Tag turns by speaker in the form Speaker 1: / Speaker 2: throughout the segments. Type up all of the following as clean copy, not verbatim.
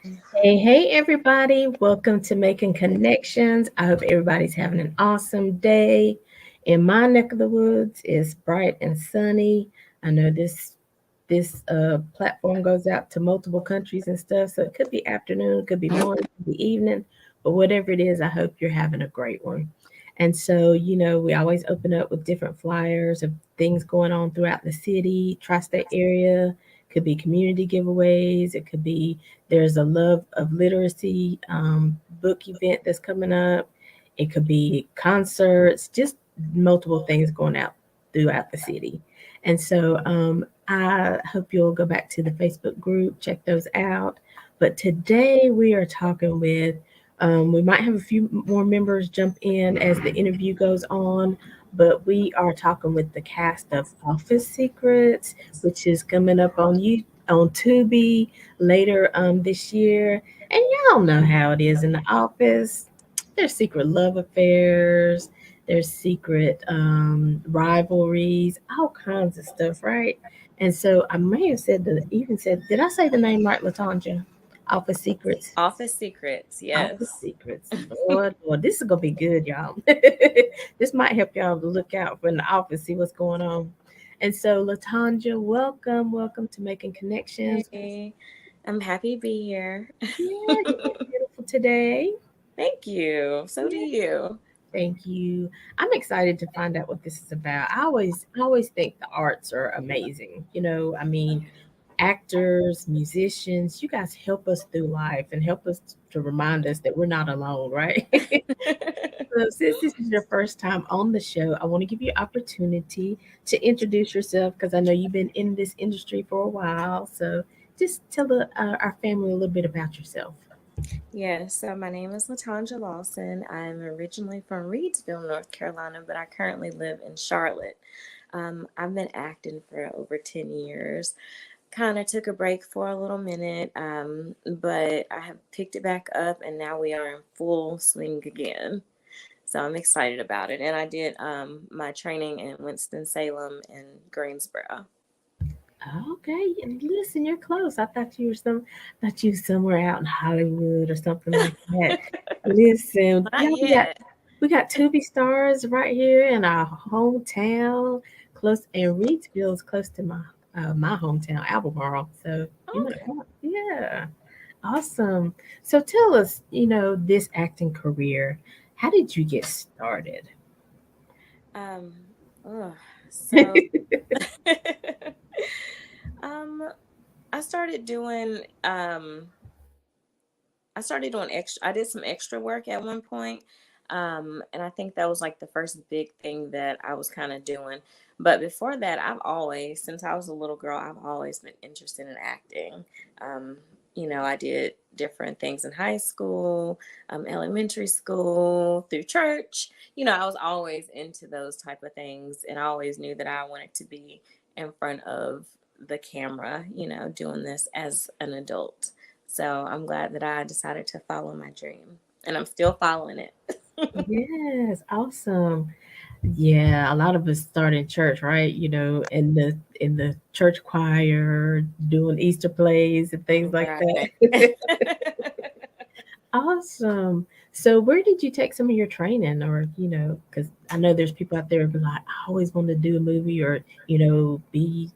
Speaker 1: Hey, everybody. Welcome to Making Connections. I hope everybody's having an awesome day. In my neck of the woods, it's bright and sunny. I know this platform goes out to multiple countries and stuff, so it could be afternoon, it could be morning, it could be evening, but whatever it is, I hope you're having a great one. And so, we always open up with different flyers of things going on throughout the city, tri-state area. Could be community giveaways. It could be there's a love of literacy book event that's coming up. It could be concerts, just multiple things going out throughout the city. And so I hope you'll go back to the Facebook group, check those out. But today we are talking with, we might have a few more members jump in as the interview goes on, but we are talking with the cast of Office Secrets, which is coming up on Tubi later this year. And y'all know how it is in the office. There's secret love affairs, there's secret rivalries, all kinds of stuff, right? And so I may have said that, even said, did I say the name right, Latanja? Office Secrets.
Speaker 2: Office Secrets,
Speaker 1: Office
Speaker 2: yes.
Speaker 1: Secrets. Lord, this is gonna be good, y'all. This might help y'all to look out for in the office, see what's going on. And so, Latanja, welcome to Making Connections.
Speaker 2: Hey, I'm happy to be here.
Speaker 1: Yeah, you look beautiful today.
Speaker 2: Thank you. So do
Speaker 1: Yeah,
Speaker 2: you.
Speaker 1: thank you. I'm excited to find out what this is about. I always think the arts are amazing. I mean, actors, musicians, you guys help us through life and help us to remind us that we're not alone, right? So, since this is your first time on the show, I want to give you opportunity to introduce yourself because I know you've been in this industry for a while. So, just tell our family a little bit about yourself.
Speaker 2: Yes, so my name is Latanja Lawson. I'm originally from Reedsville, North Carolina, but I currently live in Charlotte. I've been acting for over 10 years. Kind of took a break for a little minute, but I have picked it back up and now we are in full swing again. So I'm excited about it. And I did my training in Winston-Salem and Greensboro.
Speaker 1: Okay, and listen, you're close. Thought you were somewhere out in Hollywood or something like that. Listen,
Speaker 2: Not
Speaker 1: yeah,
Speaker 2: yet.
Speaker 1: we got Tubi stars right here in our hometown, close, and Reedsville is close to my hometown, Albemarle. So you might
Speaker 2: Okay.
Speaker 1: want, yeah, awesome. So tell us, this acting career, how did you get started?
Speaker 2: Um, ugh, so um I started doing extra. I did some extra work at one point. And I think that was like the first big thing that I was kind of doing. But before that, since I was a little girl, I've always been interested in acting. Um, I did different things in high school, elementary school, through church. I was always into those type of things, and I always knew that I wanted to be in front of the camera, doing this as an adult. So I'm glad that I decided to follow my dream, and I'm still following it.
Speaker 1: Yes, awesome. Yeah, a lot of us start in church, right? In the church choir, doing Easter plays and things like
Speaker 2: Right.
Speaker 1: that. Awesome. So, where did you take some of your training, or because I know there's people out there who be like, I always want to do a movie, or be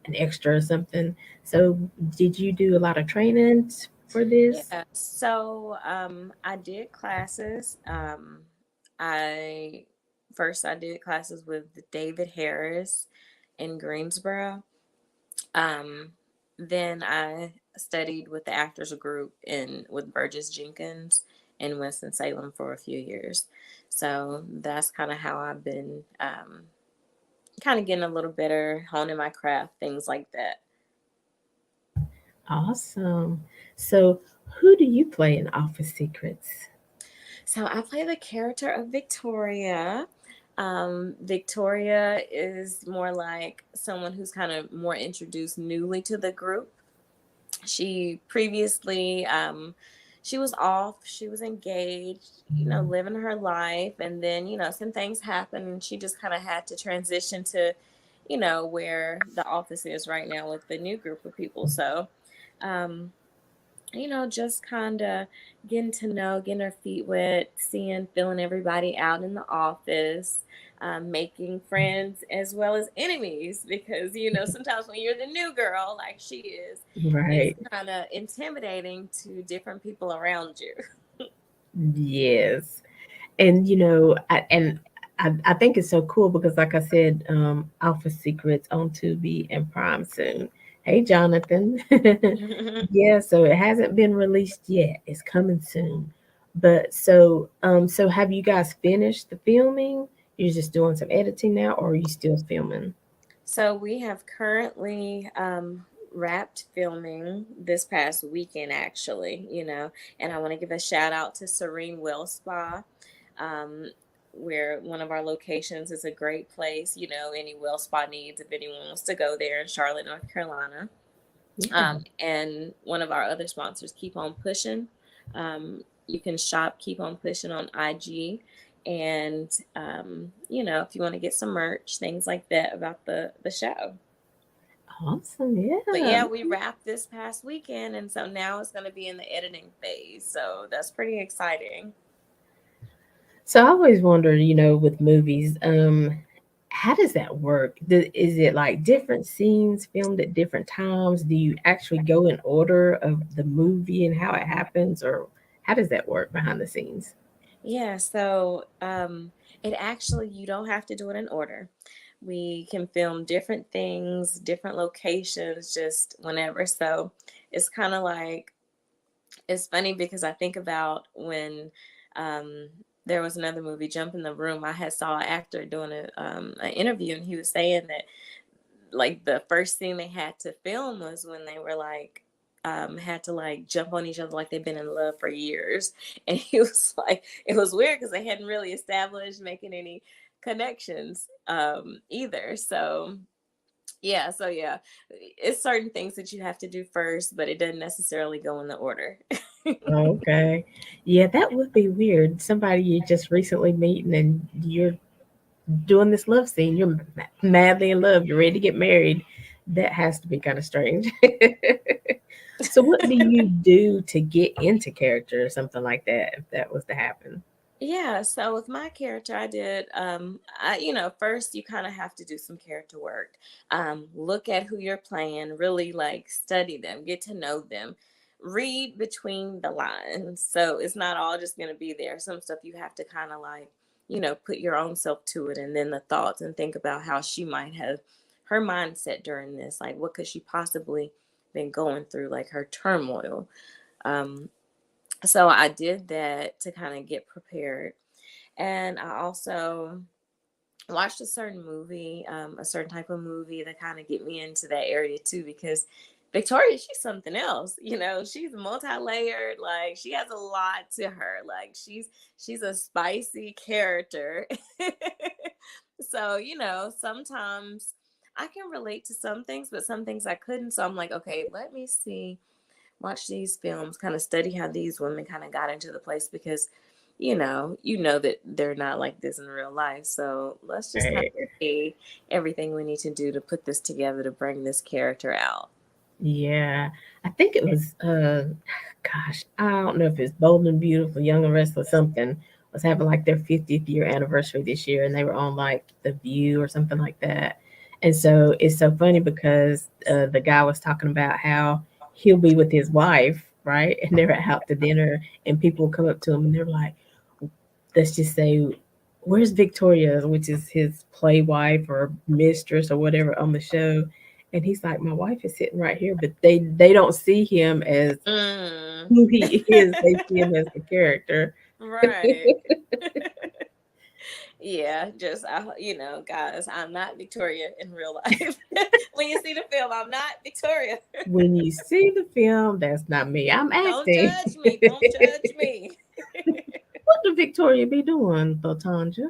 Speaker 1: an extra or something. So, did you do a lot of trainings for this?
Speaker 2: Yeah. So I did classes. I I did classes with David Harris in Greensboro. Um, then I studied with the actors group in with Burgess Jenkins in Winston Salem for a few years. So that's kind of how I've been kind of getting a little better, honing my craft, things like that.
Speaker 1: Awesome. So, who do you play in Office Secrets?
Speaker 2: So I play the character of Victoria. Victoria is more like someone who's kind of more introduced newly to the group. She previously, she was off, she was engaged, living her life. And then, some things happened and she just kind of had to transition to, where the office is right now with the new group of people. So, um, just kind of getting to know, getting our feet wet, seeing, feeling everybody out in the office, making friends as well as enemies. Because, sometimes when you're the new girl, like she is, it's
Speaker 1: Right.
Speaker 2: kind of intimidating to different people around you.
Speaker 1: Yes. And I think it's so cool because, like I said, Alpha Secrets on Tubi and Prime soon. Hey, Jonathan. Yeah, so it hasn't been released yet. It's coming soon. But so have you guys finished the filming? You're just doing some editing now, or are you still filming?
Speaker 2: So we have currently wrapped filming this past weekend, actually, and I want to give a shout out to Serene Well Spa, um, where one of our locations is a great place. Any well spa needs if anyone wants to go there in Charlotte, North Carolina.
Speaker 1: Yeah.
Speaker 2: And one of our other sponsors, Keep On Pushing. You can shop Keep On Pushing on IG. And, if you want to get some merch, things like that about the show.
Speaker 1: Awesome.
Speaker 2: But
Speaker 1: Yeah.
Speaker 2: yeah, we wrapped this past weekend. And so now it's going to be in the editing phase. So that's pretty exciting.
Speaker 1: So I always wondered, with movies, how does that work? Is it like different scenes filmed at different times? Do you actually go in order of the movie and how it happens, or how does that work behind the scenes?
Speaker 2: Yeah, so it actually, you don't have to do it in order. We can film different things, different locations, just whenever. So it's kind of like, it's funny because I think about when um, there was another movie, Jump in the Room. I had saw an actor doing an interview, and he was saying that like the first thing they had to film was when they were like had to like jump on each other like they've been in love for years. And he was like, it was weird because they hadn't really established making any connections either. So yeah, it's certain things that you have to do first, but it doesn't necessarily go in the order.
Speaker 1: Okay. Yeah, that would be weird. Somebody you just recently meeting and you're doing this love scene. You're madly in love. You're ready to get married. That has to be kind of strange. So, what do you do to get into character or something like that if that was to happen?
Speaker 2: Yeah, so with my character, I did, first you kind of have to do some character work. Look at who you're playing, really like study them, get to know them, read between the lines. So it's not all just going to be there. Some stuff you have to kind of like, put your own self to it, and then the thoughts, and think about how she might have her mindset during this. Like, what could she possibly been going through, like her turmoil. Um, so I did that to kind of get prepared. And I also watched a certain movie, a certain type of movie that kind of get me into that area too, because Victoria, she's something else. She's multi-layered. Like she has a lot to her. Like she's a spicy character. So, sometimes I can relate to some things, but some things I couldn't. So I'm like, okay, let me see, watch these films, kind of study how these women kind of got into the place, because you know that they're not like this in real life. So let's just kind of
Speaker 1: Right.
Speaker 2: see everything we need to do to put this together to bring this character out.
Speaker 1: Yeah. I think it was gosh, I don't know if it's Bold and Beautiful, Young and Restless something was having like their 50th year anniversary this year and they were on like The View or something like that. And so it's so funny because the guy was talking about how he'll be with his wife, right? And they're out to dinner and people will come up to him and they're like, let's just say, where's Victoria, which is his play wife or mistress or whatever on the show. And he's like, my wife is sitting right here, but they don't see him as
Speaker 2: Mm.
Speaker 1: who he is. They see him as the character.
Speaker 2: Right. Yeah, just guys, I'm not Victoria in real life. When you see the film, I'm not Victoria.
Speaker 1: When you see the film, that's not me. I'm
Speaker 2: Don't
Speaker 1: acting.
Speaker 2: judge me. Don't judge me.
Speaker 1: What would Victoria be doing, Latanja?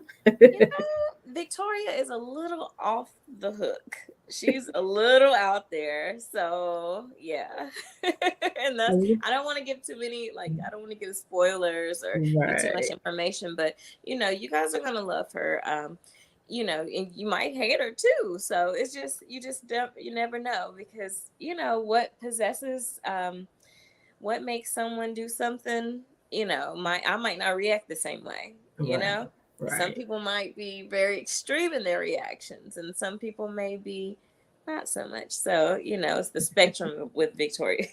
Speaker 2: Victoria is a little off the hook. She's a little out there. So, yeah. And that's, I don't want to give too many, like, I don't want to give spoilers or give too much
Speaker 1: Right.
Speaker 2: information, but, you guys are going to love her. And you might hate her too. So it's just, you just don't, you never know, because, what possesses, what makes someone do something, I might not react the same way,
Speaker 1: Right.
Speaker 2: some
Speaker 1: Right.
Speaker 2: people might be very extreme in their reactions, and some people may be not so much. So, it's the spectrum with Victoria.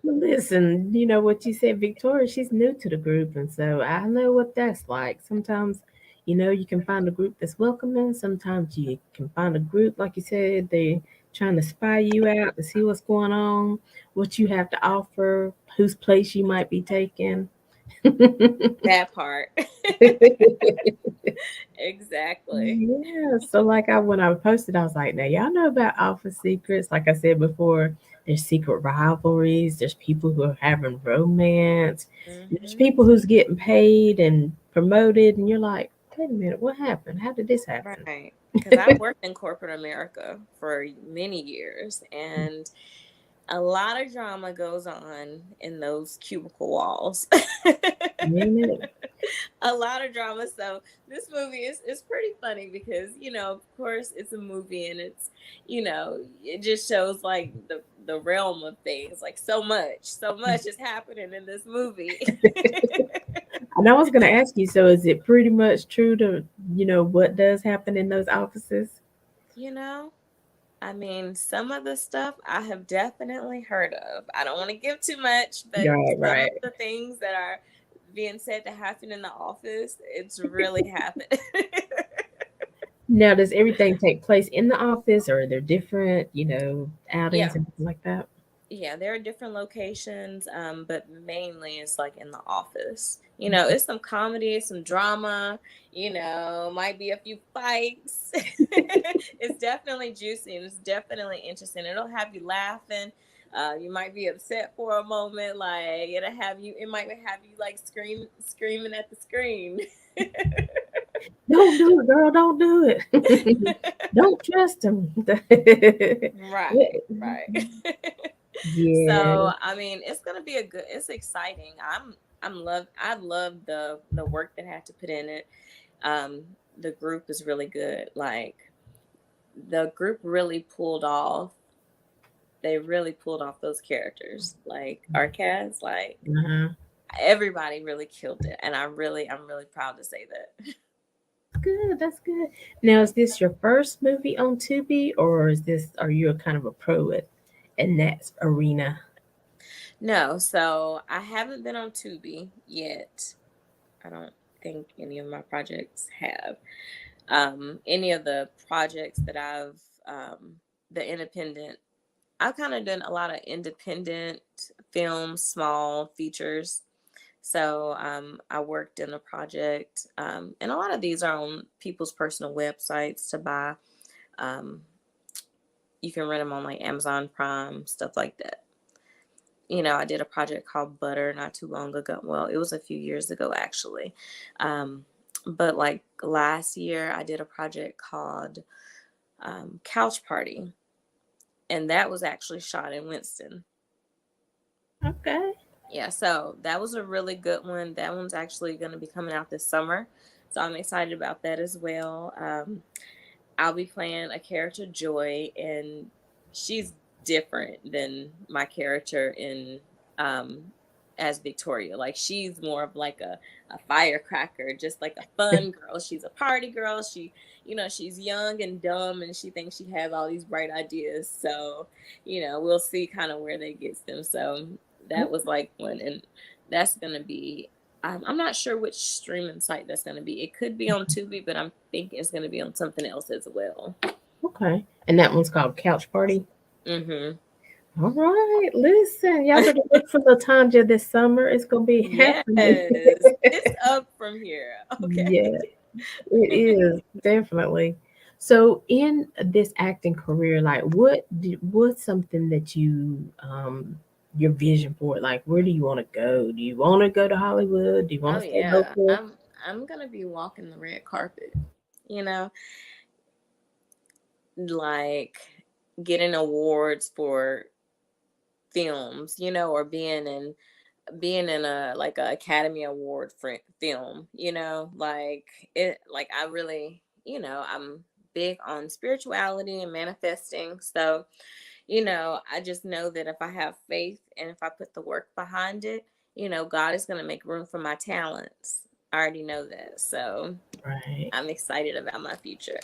Speaker 1: Listen, you know what you said, Victoria, she's new to the group, and so I know what that's like. Sometimes, you can find a group that's welcoming. Sometimes you can find a group, like you said, they trying to spy you out to see what's going on, what you have to offer, whose place you might be taking.
Speaker 2: That part. Exactly.
Speaker 1: Yeah, so like when I posted, I was like, now y'all know about office secrets. Like I said before, there's secret rivalries, there's people who are having romance, there's
Speaker 2: Hmm.
Speaker 1: people who's getting paid and promoted, and you're like, wait a minute, what happened? How did this happen?
Speaker 2: Right. Because I've worked in corporate America for many years, and a lot of drama goes on in those cubicle walls.
Speaker 1: Ain't it?
Speaker 2: A lot of drama. So this movie is pretty funny because, of course it's a movie, and it just shows like the realm of things. Like so much is happening in this movie.
Speaker 1: And I was gonna ask you, so is it pretty much true to, what does happen in those offices?
Speaker 2: you know, I mean, some of the stuff I have definitely heard of. I don't want to give too much, but
Speaker 1: Right,
Speaker 2: some of
Speaker 1: right.
Speaker 2: the things that are being said to happen in the office, it's really happened.
Speaker 1: Now, does everything take place in the office, or are there different, outings
Speaker 2: Yeah.
Speaker 1: and things like that?
Speaker 2: Yeah, there are different locations, but mainly it's like in the office. It's some comedy, some drama, might be a few fights. It's definitely juicy, and it's definitely interesting. It'll have you laughing. You might be upset for a moment, like it might have you like screaming at the screen.
Speaker 1: Don't do it, girl. Don't do it. Don't trust him.
Speaker 2: Right, right.
Speaker 1: Yeah.
Speaker 2: So, I mean, it's exciting. I love the work that I had to put in it. Um, the group is really good. Like the group really pulled off. They really pulled off those characters. Like our cast, like
Speaker 1: Uh-huh.
Speaker 2: everybody really killed it, and I'm really proud to say that.
Speaker 1: Good. That's good. Now, is this your first movie on Tubi, or are you a kind of a pro in that arena?
Speaker 2: No, so I haven't been on Tubi yet. I don't think any of my projects have. Any of the projects that the independent, I've kind of done a lot of independent films, small features. So I worked in a project, and a lot of these are on people's personal websites to buy. Um, you can rent them on like Amazon Prime, stuff like that. I did a project called Butter not too long ago. Well, it was a few years ago actually. Um, but like last year, I did a project called Couch Party, and that was actually shot in Winston.
Speaker 1: Okay.
Speaker 2: Yeah, so that was a really good one. That one's actually going to be coming out this summer. So I'm excited about that as well. I'll be playing a character, Joy, and she's different than my character in um, as Victoria. Like she's more of like a firecracker, just like a fun girl. She's a party girl. She's young and dumb, and she thinks she has all these bright ideas. So, we'll see kind of where that gets them. So that was like one, and that's gonna be I'm not sure which streaming site that's going to be. It could be on Tubi, but I'm thinking it's going to be on something else as well.
Speaker 1: Okay. And that one's called Couch Party.
Speaker 2: Mm-hmm.
Speaker 1: All right. Listen, y'all better look for Latanja this summer. It's gonna be
Speaker 2: Yes,
Speaker 1: happening.
Speaker 2: it's up from here. Okay.
Speaker 1: Yeah, it is definitely. So, in this acting career, like, what's something that your vision for it? Like, where do you want to go? Do you want to go to Hollywood? Do you want
Speaker 2: Oh
Speaker 1: to stay
Speaker 2: yeah,
Speaker 1: local?
Speaker 2: I'm gonna be walking the red carpet. You know, like getting awards for films. Or being in a like a Academy Award for film. Like it. Like I really. I'm big on spirituality and manifesting. So I just know that if I have faith and if I put the work behind it, God is going to make room for my talents. I already know that. So
Speaker 1: Right.
Speaker 2: I'm excited about my future.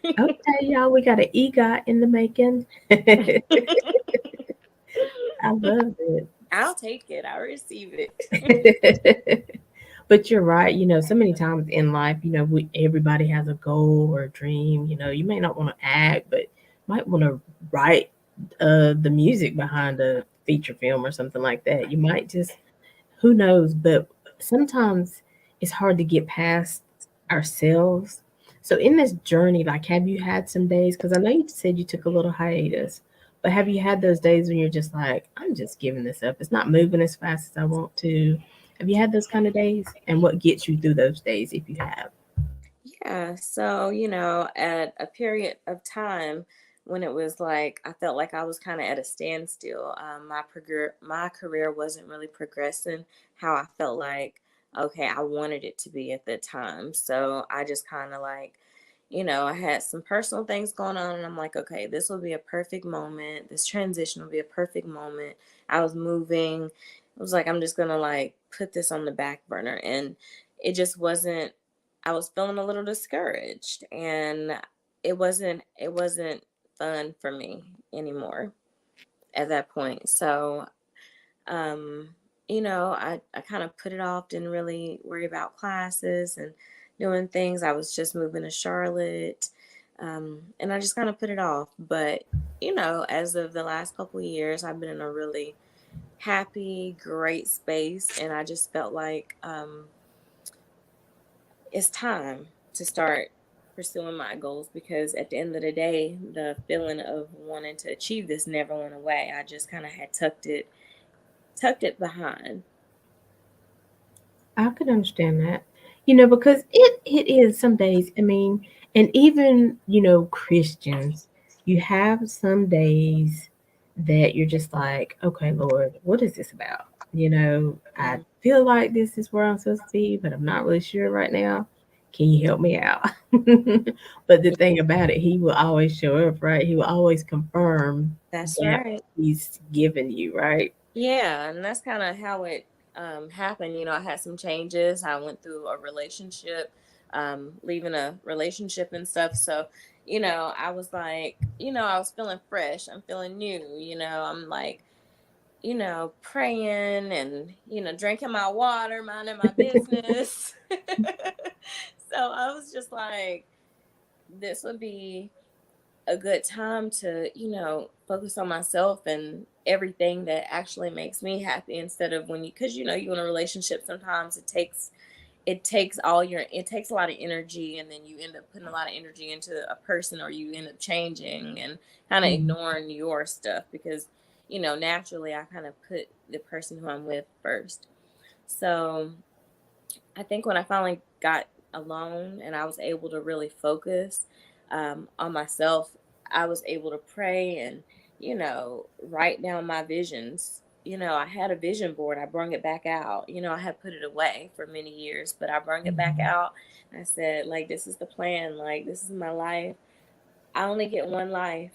Speaker 1: Okay, y'all, we got an EGOT in the making. I love
Speaker 2: I'll take it. I'll receive it.
Speaker 1: it. But you're right. So many times in life, everybody has a goal or a dream. You may not want to act, but might want to write the music behind a feature film or something like that. You might just, who knows? But sometimes it's hard to get past ourselves. So in this journey, like, have you had some days? Because I know you said you took a little hiatus, but have you had those days when you're just like, I'm just giving this up. It's not moving as fast as I want to. Have you had those kind of days? And what gets you through those days if you have?
Speaker 2: Yeah. So, at a period of time when it was like I felt like I was kind of at a standstill. My career wasn't really progressing how I felt like okay, I wanted it to be at the time. So I just kind of like, I had some personal things going on, and I'm like, okay, this will be a perfect moment. This transition will be a perfect moment. I was moving. It was like I'm just gonna like put this on the back burner, and it just wasn't. I was feeling a little discouraged, and it wasn't fun for me anymore at that point. So, um, I kind of put it off, didn't really worry about classes and doing things. I was just moving to Charlotte. And I just kind of put it off. But, as of the last couple of years, I've been in a really happy, great space. And I just felt like it's time to start pursuing my goals, because at the end of the day, the feeling of wanting to achieve this never went away. I just kind of had tucked it behind.
Speaker 1: I could understand that. Because it is some days, I mean, and even, Christians, you have some days that you're just like, okay, Lord, what is this about? I
Speaker 2: Mm,
Speaker 1: feel like this is where I'm supposed to be, but I'm not really sure right now. Can you help me out? But the thing about it, he will always show up, right? He will always confirm
Speaker 2: that's
Speaker 1: that
Speaker 2: right.
Speaker 1: he's given you, right?
Speaker 2: Yeah, and that's kind of how it happened. I had some changes. I went through a relationship, leaving a relationship and stuff. So, I was like, I was feeling fresh. I'm feeling new. I'm like, praying and, drinking my water, minding my business. So I was just like, this would be a good time to, focus on myself and everything that actually makes me happy, instead of when because you in a relationship, sometimes it takes a lot of energy, and then you end up putting a lot of energy into a person, or you end up changing and kind of
Speaker 1: Mhm.
Speaker 2: ignoring your stuff, because naturally I kind of put the person who I'm with first. So I think when I finally got alone and I was able to really focus on myself, I was able to pray and, write down my visions. I had a vision board. I brung it back out. I had put it away for many years, but I brung it back
Speaker 1: Mhm.
Speaker 2: out. I said, like, this is the plan. Like, this is my life. I only get one life.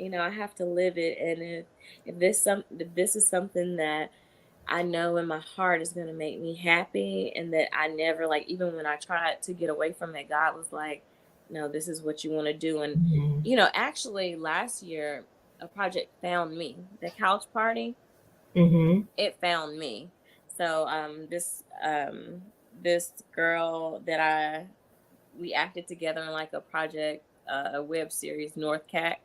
Speaker 2: I have to live it. And if this is something that I know in my heart is going to make me happy, and that I never, like, even when I tried to get away from it, God was like, no, this is what you want to do. And,
Speaker 1: Mhm.
Speaker 2: actually last year, a project found me. The couch party,
Speaker 1: Mhm.
Speaker 2: it found me. So, this girl that we acted together in like a project, a web series, North Cac.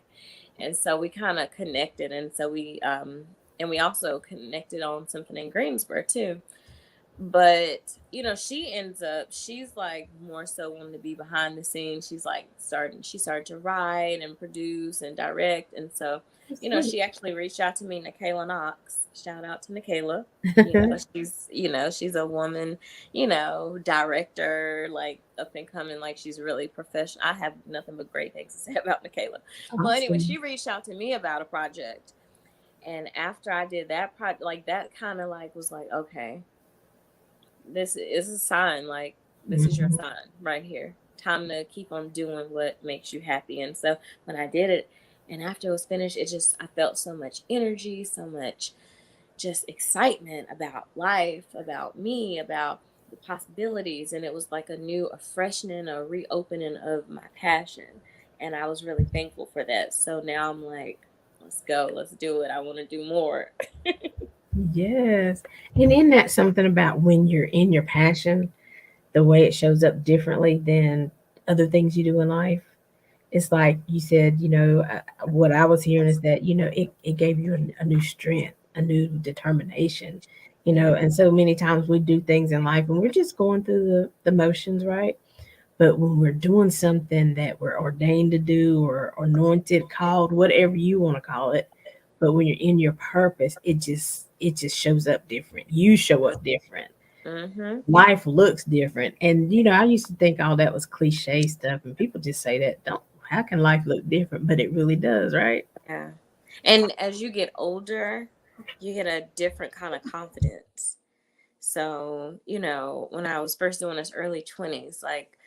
Speaker 2: And so we kind of connected. And so and we also connected on something in Greensboro too. But she's like more so wanting to be behind the scenes. She started to write and produce and direct. And so,
Speaker 1: That's sweet.
Speaker 2: she actually reached out to me, Nikayla Knox. Shout out to Nikayla. She's a woman, director, like up and coming, like she's really professional. I have nothing but great things to say about Nikayla. Well, anyway,
Speaker 1: Awesome.
Speaker 2: she reached out to me about a project. And after I did that project, like that kind of like was like, okay, this is a sign, like this is your
Speaker 1: Mhm.
Speaker 2: sign right here, time to keep on doing what makes you happy. And so when I did it, And after it was finished, I felt so much energy, so much just excitement about life, about me, about the possibilities. And it was like a freshening, a reopening of my passion. And I was really thankful for that. So now I'm like, let's go, let's do it. I want to do more.
Speaker 1: Yes. And isn't that something about when you're in your passion, the way it shows up differently than other things you do in life? It's like you said, what I was hearing is that, it gave you a new strength, a new determination,
Speaker 2: Yeah.
Speaker 1: and so many times we do things in life and we're just going through the motions, right? But when we're doing something that we're ordained to do or anointed, called, whatever you want to call it, but when you're in your purpose, it just shows up different. You show up different.
Speaker 2: Mm-hmm.
Speaker 1: Life looks different. And I used to think all that was cliche stuff, and people just say that. Don't How can life look different? But it really does, right?
Speaker 2: Yeah. And as you get older, you get a different kind of confidence. So, when I was first doing this early 20s, like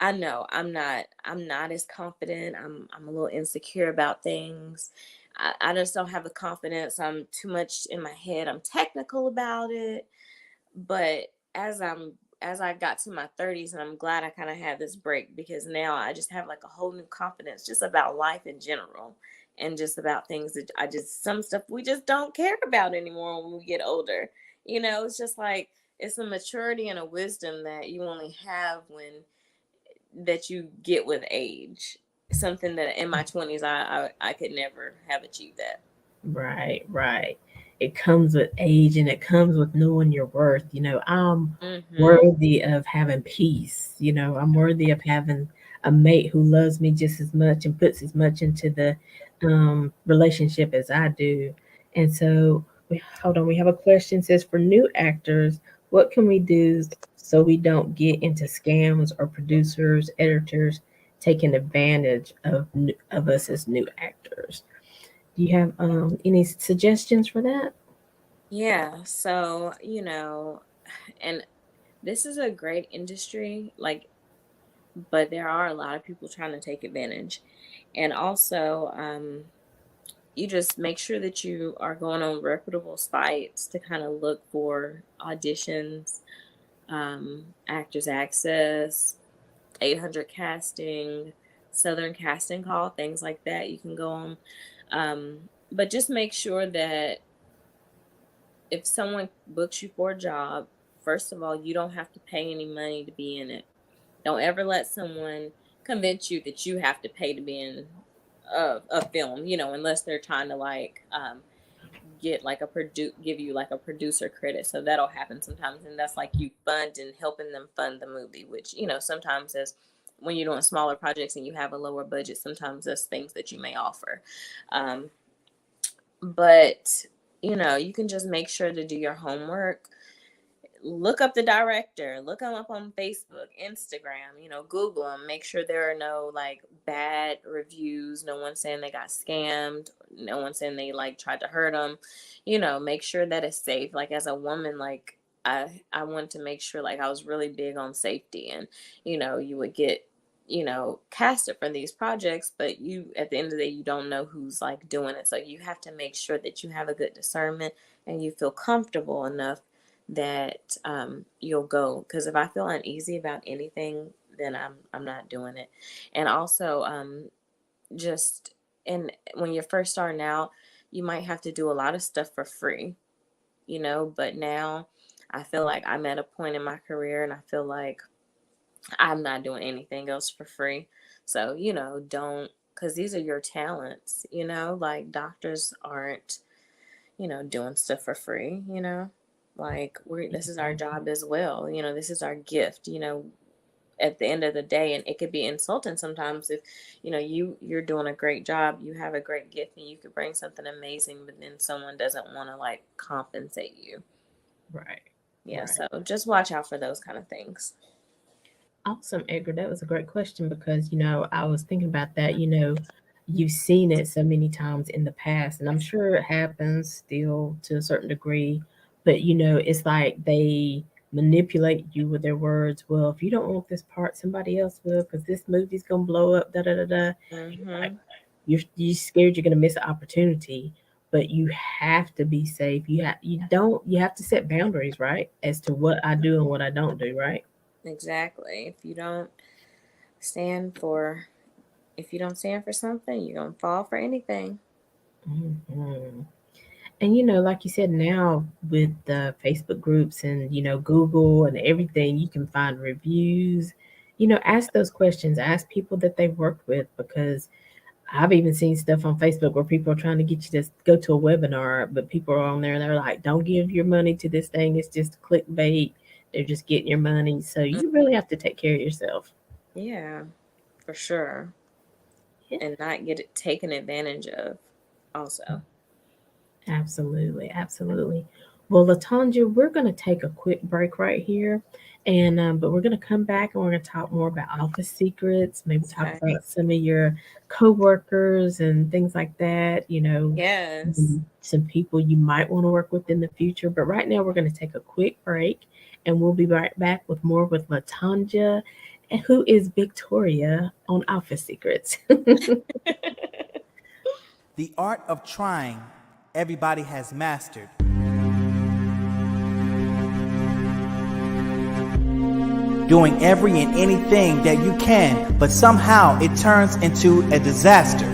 Speaker 2: I know I'm not as confident. I'm a little insecure about things. I just don't have the confidence. I'm too much in my head. I'm technical about it. But as I got to my 30s, and I'm glad I kind of had this break, because now I just have like a whole new confidence just about life in general, and just about things that some stuff we just don't care about anymore when we get older. It's just like it's a maturity and a wisdom that you only have when that you get with age. Something that in my 20s I could never have achieved that.
Speaker 1: Right, right. It comes with age and it comes with knowing your worth. I'm
Speaker 2: Mhm.
Speaker 1: worthy of having peace. I'm worthy of having a mate who loves me just as much and puts as much into the relationship as I do. And so, hold on, we have a question. It says, for new actors, what can we do so we don't get into scams or producers, editors taking advantage of us as new actors? Do you have any suggestions for that?
Speaker 2: Yeah, so, and this is a great industry, like, but there are a lot of people trying to take advantage. And also, you just make sure that you are going on reputable sites to kind of look for auditions, Actors Access, 800 Casting, Southern Casting Call, things like that. You can go on. But just make sure that if someone books you for a job, first of all, you don't have to pay any money to be in it. Don't ever let someone convince you that you have to pay to be in a film, unless they're trying to like get like give you like a producer credit. So that'll happen sometimes, and that's like you funding helping them fund the movie, which sometimes as when you're doing smaller projects and you have a lower budget, sometimes there's things that you may offer. Um, but you can just make sure to do your homework, look up the director, look them up on Facebook, Instagram, Google them, make sure there are no like bad reviews, no one saying they got scammed, no one saying they like tried to hurt them, make sure that it's safe. Like as a woman, like I wanted to make sure, like I was really big on safety, and you would get casted for these projects, but you at the end of the day you don't know who's like doing it, so you have to make sure that you have a good discernment and you feel comfortable enough that you'll go. Because if I feel uneasy about anything, then I'm not doing it. And also, just and when you're first starting out, you might have to do a lot of stuff for free, But now, I feel like I'm at a point in my career, and I feel like I'm not doing anything else for free. So don't, because these are your talents, Like doctors aren't doing stuff for free, Like this is our job as well, this is our gift, at the end of the day. And it could be insulting sometimes if, you're doing a great job, you have a great gift, and you could bring something amazing, but then someone doesn't want to like compensate you.
Speaker 1: Right,
Speaker 2: Yeah,
Speaker 1: right.
Speaker 2: so just watch out for those kind of things.
Speaker 1: Awesome, Edgar. That was a great question because, I was thinking about that. You've seen it so many times in the past, and I'm sure it happens still to a certain degree. But, it's like they manipulate you with their words. Well, if you don't want this part, somebody else will, because this movie's going to blow up, da da da da.
Speaker 2: Mm-hmm.
Speaker 1: you're scared you're going to miss an opportunity, but you have to be safe. You have to set boundaries, right, as to what I do and what I don't do, right?
Speaker 2: Exactly. Stand for if you don't stand for something, you're gonna fall for anything.
Speaker 1: Mhm. And like you said, now with the Facebook groups and Google and everything, you can find reviews. Ask those questions. Ask people that they've worked with, because I've even seen stuff on Facebook where people are trying to get you to go to a webinar, but people are on there and they're like, "Don't give your money to this thing. It's just clickbait. They're just getting your money." So you really have to take care of yourself.
Speaker 2: Yeah, for sure.
Speaker 1: Yeah.
Speaker 2: And not get it taken advantage of also.
Speaker 1: Absolutely, absolutely. Well, Latanja, we're going to take a quick break right here, and but we're going to come back and we're going to talk more about office secrets. Maybe talk
Speaker 2: Okay.
Speaker 1: about some of your coworkers and things like that.
Speaker 2: Yes.
Speaker 1: Some people you might want to work with in the future. But right now, we're going to take a quick break, and we'll be right back with more with Latanja, who is Victoria on Office Secrets.
Speaker 3: The art of trying, everybody has mastered. Doing every and anything that you can, but somehow it turns into a disaster.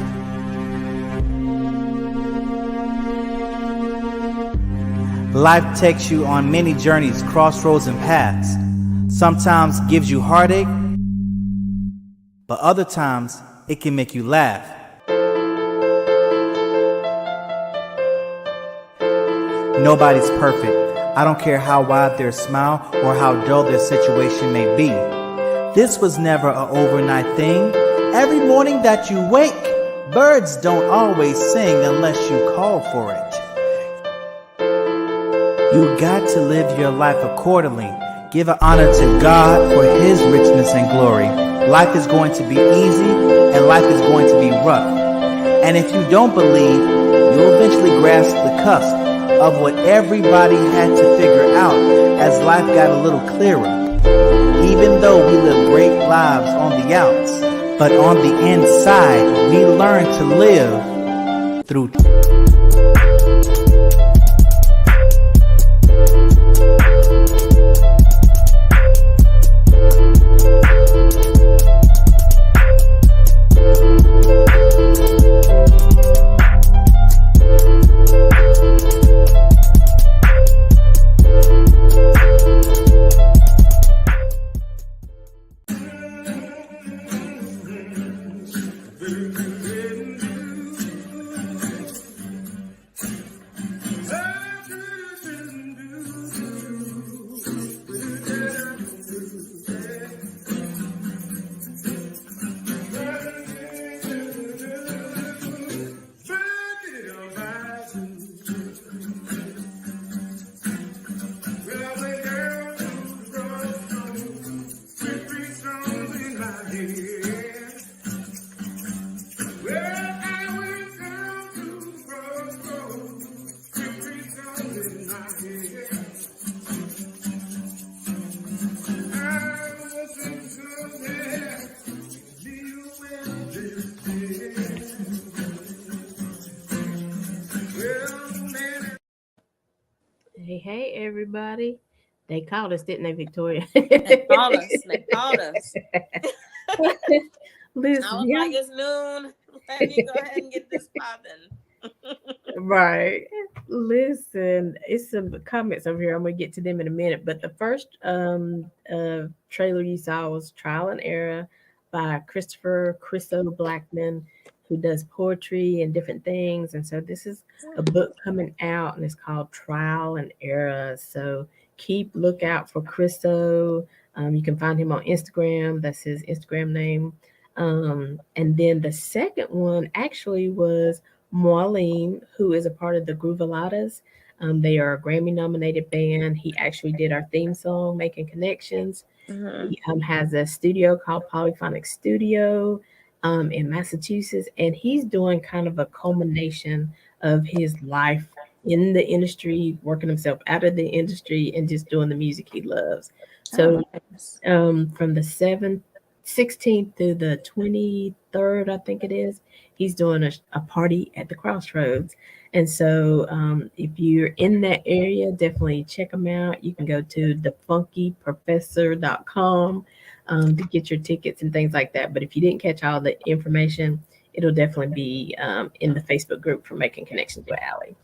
Speaker 3: Life takes you on many journeys, crossroads, and paths. Sometimes gives you heartache, but other times it can make you laugh. Nobody's perfect. I don't care how wide their smile or how dull their situation may be. This was never an overnight thing. Every morning that you wake, birds don't always sing unless you call for it. You got to live your life accordingly. Give an honor to God for His richness and glory. Life is going to be easy and life is going to be rough. And if you don't believe, you'll eventually grasp the cusp of what everybody had to figure out as life got a little clearer. Even though we live great lives on the outs, but on the inside, we learn to live through.
Speaker 1: Hey, hey, everybody. They called us, didn't they, Victoria?
Speaker 2: They called us. They called us. I
Speaker 1: Listen,
Speaker 2: was
Speaker 1: yeah,
Speaker 2: like, it's noon. Let me go ahead and get this popping.
Speaker 1: right. Listen, it's some comments over here. I'm gonna get to them in a minute. But the first trailer you saw was Trial and Error by Christopher Chriso Blackman, who does poetry and different things. And so this is a book coming out, and it's called Trial and Error. So keep lookout for Chriso. You can find him on Instagram. That's his Instagram name. And then the second one actually was Marlene, who is a part of the Groovaladas. They are a Grammy nominated band. He actually did our theme song, Making Connections.
Speaker 2: Mm-hmm.
Speaker 1: He has a studio called Polyphonic Studio in Massachusetts, and he's doing kind of a culmination of his life in the industry, working himself out of the industry, and just doing the music he loves.
Speaker 2: Oh,
Speaker 1: So
Speaker 2: nice.
Speaker 1: from the 16th through the 23rd, I think it is. he's doing a party at the Crossroads. And so, if you're in that area, definitely check them out. You can go to thefunkyprofessor.com to get your tickets and things like that. But if you didn't catch all the information, it'll definitely be in the Facebook group for Making Connections with Aly.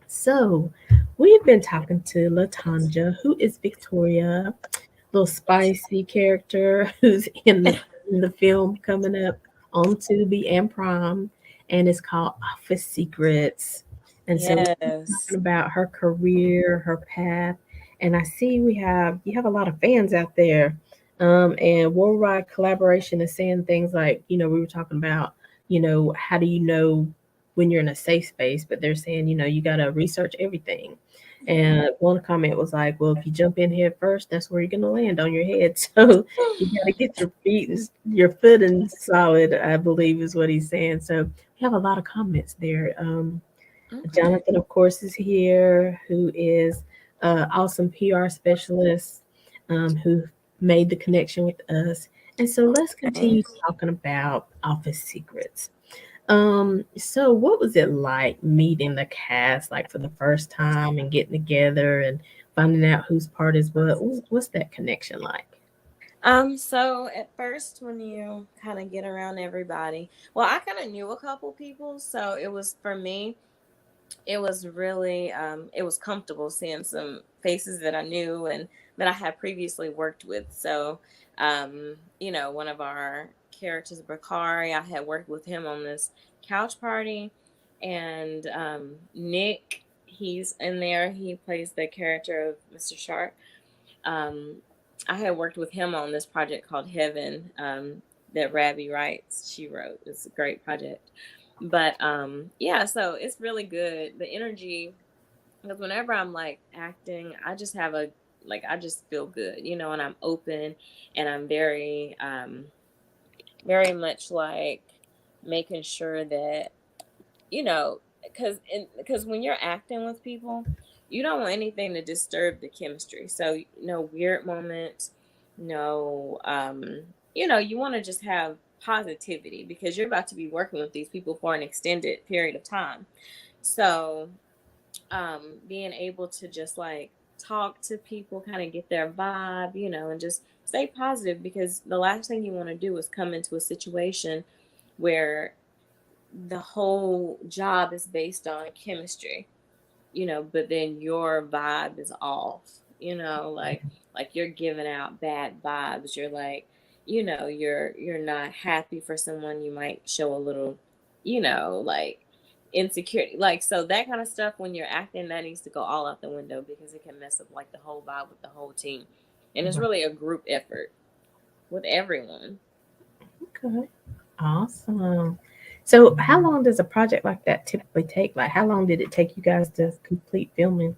Speaker 1: So, we've been talking to Latanja, who is Victoria, little spicy character who's in the film coming up on Tubi and Prime, and it's called Office Secrets. And so we're talking
Speaker 2: Yes.
Speaker 1: about her career, her path, and I see we have you have a lot of fans out there. And Worldwide Collaboration is saying things like, we were talking about, how do you know when you're in a safe space? But they're saying, you got to research everything. And one comment was like, "Well, if you jump in head first, that's where you're gonna land on your head. So you got to get your footing solid." I believe is what he's saying. So we have a lot of comments there.
Speaker 2: Okay.
Speaker 1: Jonathan, of course, is here, who is awesome PR specialist, who made the connection with us. And so let's
Speaker 2: Okay.
Speaker 1: continue talking about Office Secrets. So what was it like meeting the cast like for the first time and getting together and finding out whose part is what? What's that connection like?
Speaker 2: So at first when you kind of get around everybody, well, I kind of knew a couple people, so it was for me, it was really it was comfortable seeing some faces that I knew and that I had previously worked with. So one of our characters, Bakari, I had worked with him on this couch party, and Nick, he's in there. He plays the character of Mr. Shark. um, I had worked with him on this project called Heaven, that Rabbi writes. She wrote. It's a great project. But yeah, so it's really good. The energy, because whenever I'm like acting, I just have a I just feel good, and I'm open, and I'm very much like making sure that because when you're acting with people, you don't want anything to disturb the chemistry. So no weird moments, no you want to just have positivity because you're about to be working with these people for an extended period of time. So being able to just like talk to people, kind of get their vibe, and just stay positive, because the last thing you want to do is come into a situation where the whole job is based on chemistry, but then your vibe is off, like you're giving out bad vibes. You're like, you're not happy for someone. You might show a little, like insecurity. Like, so that kind of stuff when you're acting, that needs to go all out the window because it can mess up like the whole vibe with the whole team. And it's
Speaker 1: Right.
Speaker 2: really a group effort with everyone.
Speaker 1: Okay. Awesome. So how long does a project like that typically take? Like how long did it take you guys to complete filming?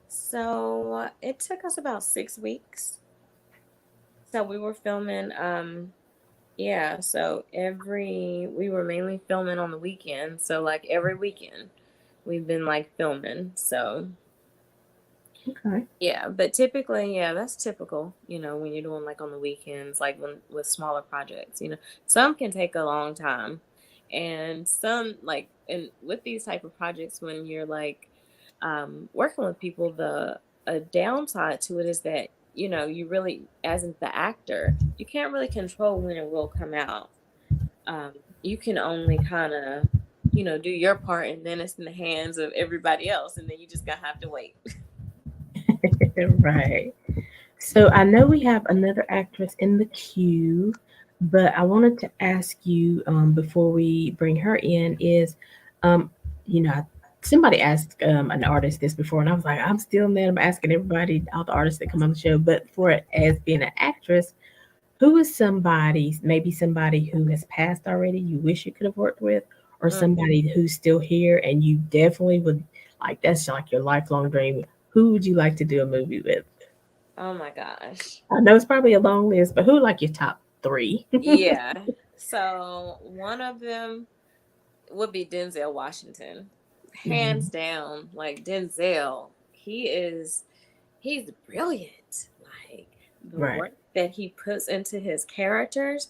Speaker 2: So it took us about 6 weeks. So we were filming, yeah, so we were mainly filming on the weekend. So like every weekend we've been like filming. So
Speaker 1: Okay.
Speaker 2: yeah, but typically, yeah, that's typical, when you're doing like on the weekends, like when with smaller projects, some can take a long time. And some like, and with these type of projects, when you're like working with people, the a downside to it is that, you really, as in the actor, you can't really control when it will come out. Um, you can only kind of, do your part, and then it's in the hands of everybody else, and then you just gonna have to wait.
Speaker 1: Right. So I know we have another actress in the queue, but I wanted to ask you before we bring her in is, um, you know, somebody asked an artist this before, and I was like, I'm still mad. I'm asking everybody, all the artists that come on the show, but for it as being an actress, who is somebody, maybe somebody who has passed already, you wish you could have worked with, or
Speaker 2: Mm.
Speaker 1: somebody who's still here and you definitely would like, that's like your lifelong dream. Who would you like to do a movie with?
Speaker 2: Oh my gosh.
Speaker 1: I know it's probably a long list, but who like your top three?
Speaker 2: Yeah. So one of them would be Denzel Washington. Hands
Speaker 1: Mhm.
Speaker 2: down, like Denzel, he's brilliant. Like the
Speaker 1: Right.
Speaker 2: work that he puts into his characters,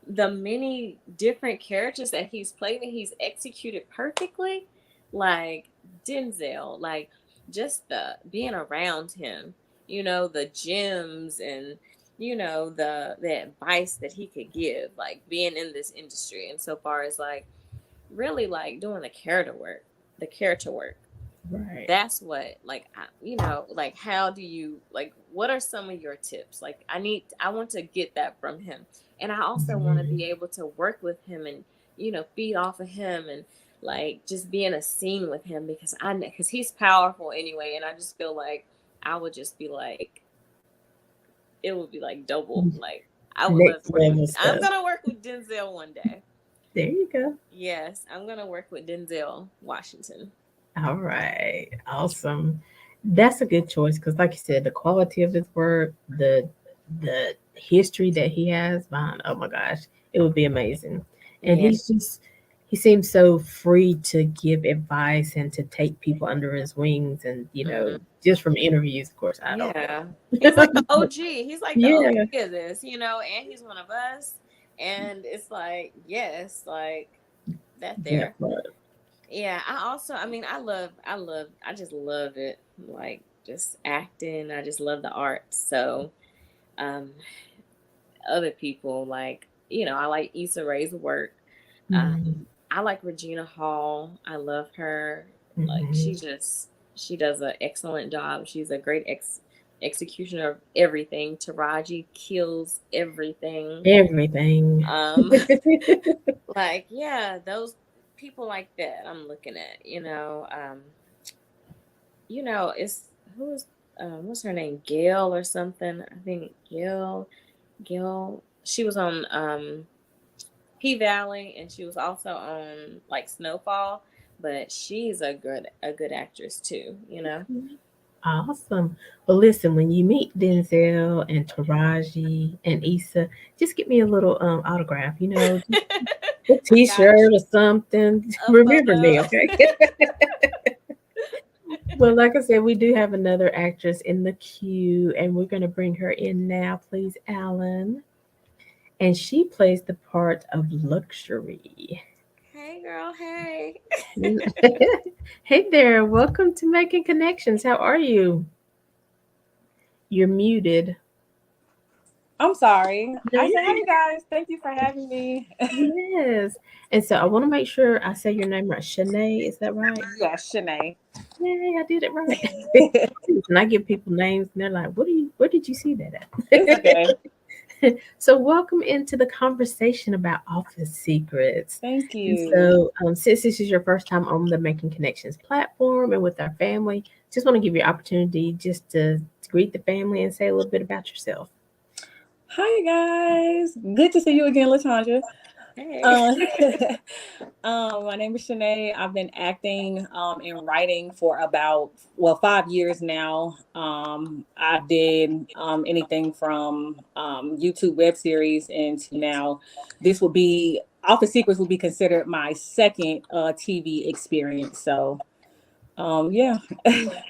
Speaker 2: the many different characters that he's played and he's executed perfectly. Like Denzel, like just the being around him, the gems and the advice that he could give, like being in this industry and so far as like really like doing the character work.
Speaker 1: Right.
Speaker 2: That's what, like, like how do you, like, what are some of your tips? Like I want to get that from him, and I also want to
Speaker 1: Mhm.
Speaker 2: be able to work with him and feed off of him and like just be in a scene with him because he's powerful anyway, and I just feel like I would just be like, it would be like double, like I would love
Speaker 1: Next
Speaker 2: to work with,
Speaker 1: level
Speaker 2: I'm
Speaker 1: stuff.
Speaker 2: gonna work with Denzel one day.
Speaker 1: There you go.
Speaker 2: Yes, I'm gonna work with Denzel Washington.
Speaker 1: All right. Awesome. That's a good choice because, like you said, the quality of his work, the history that he has behind, oh my gosh, it would be amazing. And
Speaker 2: Yeah.
Speaker 1: he seems so free to give advice and to take people under his wings. And,
Speaker 2: Mhm.
Speaker 1: just from interviews, of course, I don't
Speaker 2: Yeah.
Speaker 1: know.
Speaker 2: He's like the OG. He's like the
Speaker 1: Yeah,
Speaker 2: OG of this, and he's one of us. And it's like, yes, like that
Speaker 1: that
Speaker 2: there.
Speaker 1: part.
Speaker 2: Yeah. I just love it. Like just acting. I just love the art. So, um, other people like, I like Issa Rae's work.
Speaker 1: Mhm.
Speaker 2: I like Regina Hall. I love her. Like
Speaker 1: Mhm.
Speaker 2: she does an excellent job. She's a great executioner of everything. Taraji kills everything.
Speaker 1: Everything.
Speaker 2: Um, like yeah, those people like that. I'm looking at. It's who's what's her name, Gail or something. I think Gail. Gail. She was on P Valley, and she was also on like Snowfall. But she's a good actress too.
Speaker 1: Awesome. Well, listen, when you meet Denzel and Taraji and Issa, just get me a little autograph, just a
Speaker 2: I got
Speaker 1: t-shirt or
Speaker 2: you.
Speaker 1: something.
Speaker 2: A
Speaker 1: Remember
Speaker 2: photo.
Speaker 1: me, okay? Well, like I said, we do have another actress in the queue, and we're going to bring her in now, please, Alan. And she plays the part of Luxury.
Speaker 2: Hey girl, hey.
Speaker 1: Hey there, welcome to Making Connections. How are you? You're muted.
Speaker 4: I'm sorry.
Speaker 1: No,
Speaker 4: I
Speaker 1: you're
Speaker 4: said, hey guys, thank you for having me.
Speaker 1: Yes. And so I want to make sure I say your name right. Shanae, is that right?
Speaker 4: Yes, Shanae.
Speaker 1: Yay, I did it right. And I give people names and they're like, where did you see that
Speaker 4: It's okay.
Speaker 1: at? So welcome into the conversation about office secrets.
Speaker 4: Thank
Speaker 1: And
Speaker 4: you.
Speaker 1: so since this is your first time on the Making Connections platform and with our family, just want to give you an opportunity just to greet the family and say a little bit about yourself.
Speaker 4: Hi guys. Good to see you again, Latanja.
Speaker 2: Hey.
Speaker 4: Um, my name is Shanae. I've been acting and writing for about 5 years now. I did anything from YouTube web series into now. This will be Office Secrets will be considered my second TV experience. So yeah.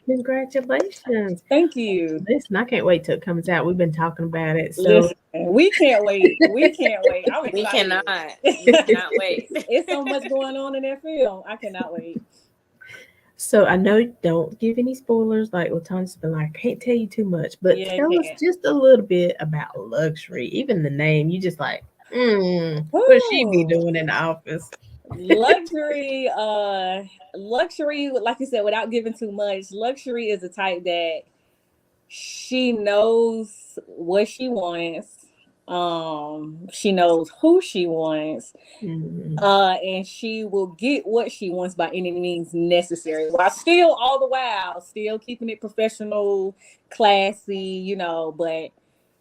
Speaker 1: Congratulations.
Speaker 4: Thank you.
Speaker 1: Listen, I can't wait till it comes out. We've been talking about it. So
Speaker 4: Listen, we can't wait. We can't wait. I'm
Speaker 2: We
Speaker 4: excited.
Speaker 2: cannot. We cannot wait.
Speaker 4: It's so much going on in that film. I cannot wait.
Speaker 1: So I know don't give any spoilers. Like Latanya's been like, I can't tell you too much, but
Speaker 4: Yeah,
Speaker 1: tell us
Speaker 4: can't.
Speaker 1: just a little bit about Luxury. Even the name, you just like, what she be
Speaker 4: Woo.
Speaker 1: doing in the office?
Speaker 4: Luxury, luxury, like you said, without giving too much, luxury is the type that she knows what she wants. She knows who she wants.
Speaker 1: Mm,
Speaker 4: And she will get what she wants by any means necessary, while still all the while still keeping it professional, classy, but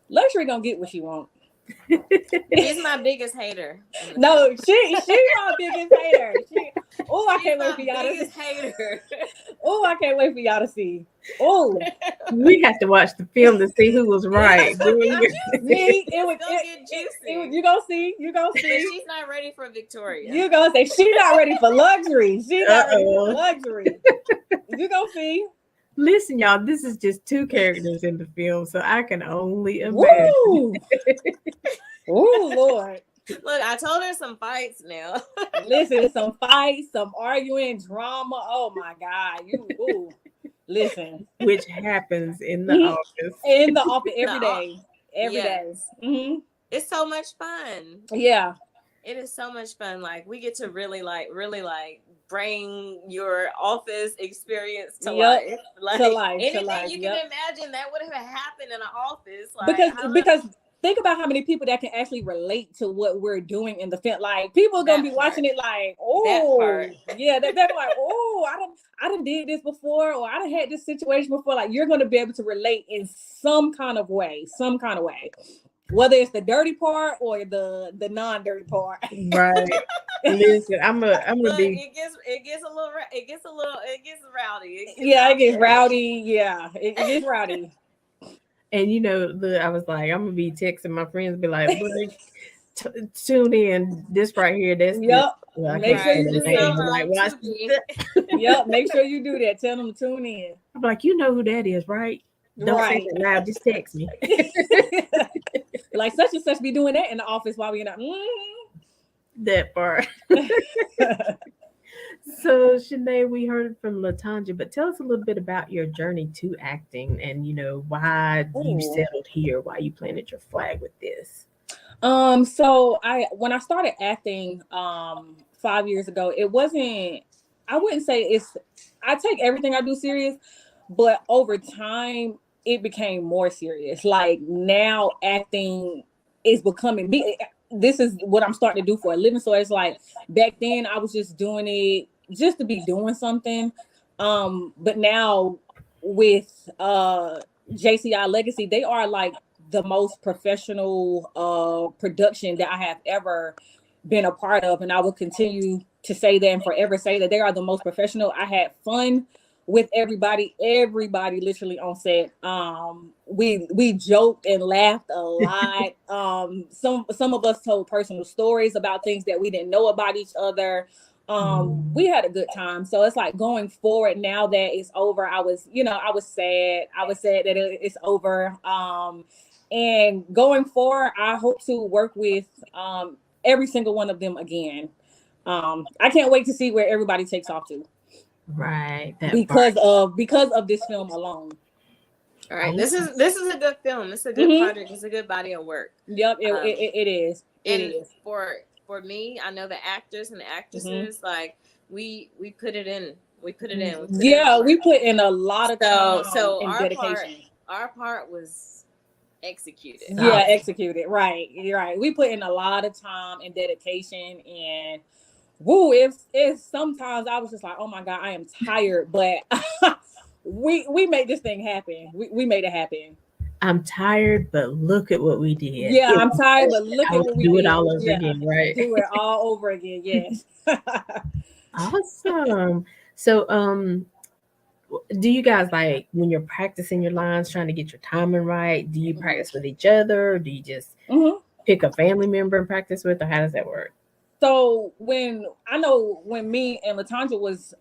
Speaker 4: luxury gonna get what she wants.
Speaker 2: She's my biggest hater in the film.
Speaker 4: No, she my biggest hater. I
Speaker 2: She's
Speaker 4: can't wait
Speaker 2: my
Speaker 4: for y'all to
Speaker 2: biggest hater.
Speaker 4: I can't wait for y'all to see. Oh,
Speaker 1: we have to watch the film to see who was right.
Speaker 2: It's gonna get juicy.
Speaker 4: me,
Speaker 2: It's gonna get juicy.
Speaker 4: you gonna see, you gonna
Speaker 2: And
Speaker 4: see.
Speaker 2: she's not ready for Victoria.
Speaker 4: You gonna say she not ready for luxury. She not ready for
Speaker 1: Uh-oh.
Speaker 4: luxury. You gonna see.
Speaker 1: Listen, y'all, this is just two characters in the film, so I can only imagine.
Speaker 4: Woo! Oh Lord.
Speaker 2: Look, I told her some fights now.
Speaker 4: Listen, some fights, some arguing, drama. Oh my God. Ooh. Listen.
Speaker 1: Which happens in the
Speaker 4: Mhm.
Speaker 1: office.
Speaker 4: In the office every day. Every
Speaker 2: Yes.
Speaker 4: day. Mm-hmm.
Speaker 2: It's so much fun.
Speaker 4: Yeah.
Speaker 2: It is so much fun. Like we get to really bring your office experience to life. Like
Speaker 4: To life.
Speaker 2: anything you
Speaker 4: Yep.
Speaker 2: can imagine that would have happened in an office. Like
Speaker 4: Because think about how many people that can actually relate to what we're doing in the film. Like people are gonna be watching it like, oh yeah, they're like, oh, I done did this before, or I done had this situation before. Like you're gonna be able to relate in some kind of way. Whether it's the dirty part or the non-dirty part.
Speaker 1: Right. Listen, I'm gonna
Speaker 2: Look,
Speaker 1: be.
Speaker 2: it gets rowdy.
Speaker 4: It gets rowdy. Yeah, it gets rowdy.
Speaker 1: And I was like, I'm gonna be texting my friends, be like, tune in. This right here. That's
Speaker 4: yep.
Speaker 1: Well,
Speaker 4: Make sure you do that.
Speaker 1: Like, watch
Speaker 4: Yep. Make sure you do that. Tell them to tune in.
Speaker 1: I'm like, you know who that is, right? Don't say it loud. Just text me.
Speaker 4: Like such and such be doing that in the office while we're not.
Speaker 1: That part. So, Shanae, we heard from LaTanja, but tell us a little bit about your journey to acting and, why you settled here, why you planted your flag with this.
Speaker 4: So when I started acting 5 years ago, it wasn't, I wouldn't say I take everything I do serious, but over time it became more serious. Like now acting is becoming me. This is what I'm starting to do for a living. So it's like back then I was just doing it just to be doing something. But now with JCI Legacy, they are like the most professional production that I have ever been a part of. And I will continue to say that and forever say that they are the most professional. I had fun with everybody literally on set. We joked and laughed a lot. Some of us told personal stories about things that we didn't know about each other. We had a good time. So it's like going forward now that it's over, I was sad that it's over. And going forward, I hope to work with every single one of them again. I can't wait to see where everybody takes off to.
Speaker 1: Right.
Speaker 4: Because of this film alone.
Speaker 2: All right. This is a good film. It's a good project. It's a good body of work.
Speaker 4: Yep, it is. It is.
Speaker 2: For me, I know the actors and the actresses, like we put it in. We put it in.
Speaker 4: We put in a lot of time and dedication.
Speaker 2: Our part was executed.
Speaker 4: Yeah, executed. Right. You're right. We put in a lot of time and dedication, and if sometimes I was just like, oh my God, I am tired, but we made this thing happen. We made it happen.
Speaker 1: I'm tired, but look at what we did.
Speaker 4: Yeah, I'm tired, but look at what we did.
Speaker 1: Do it all over again, right?
Speaker 4: Do it all over again, yes.
Speaker 1: Awesome. So, do you guys, like, when you're practicing your lines, trying to get your timing right, do you practice with each other? Or do you just pick a family member and practice with, or how does that work?
Speaker 4: So when me and LaTanja was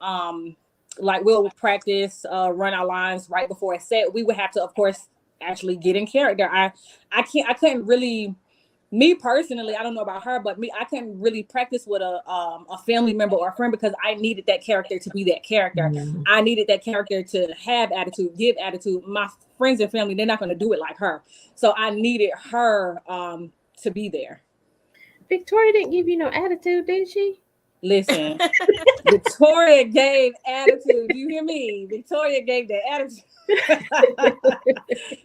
Speaker 4: like, we'll practice, run our lines right before a set, we would have to, of course, actually get in character. I couldn't really, me personally, I don't know about her, but I couldn't really practice with a family member or a friend because I needed that character to be that character. I needed that character to have attitude, give attitude. My friends and family, they're not going to do it like her. So I needed her to be there.
Speaker 1: Victoria didn't give you no attitude, did she?
Speaker 4: Listen, Victoria gave attitude. You hear me? Victoria gave that attitude.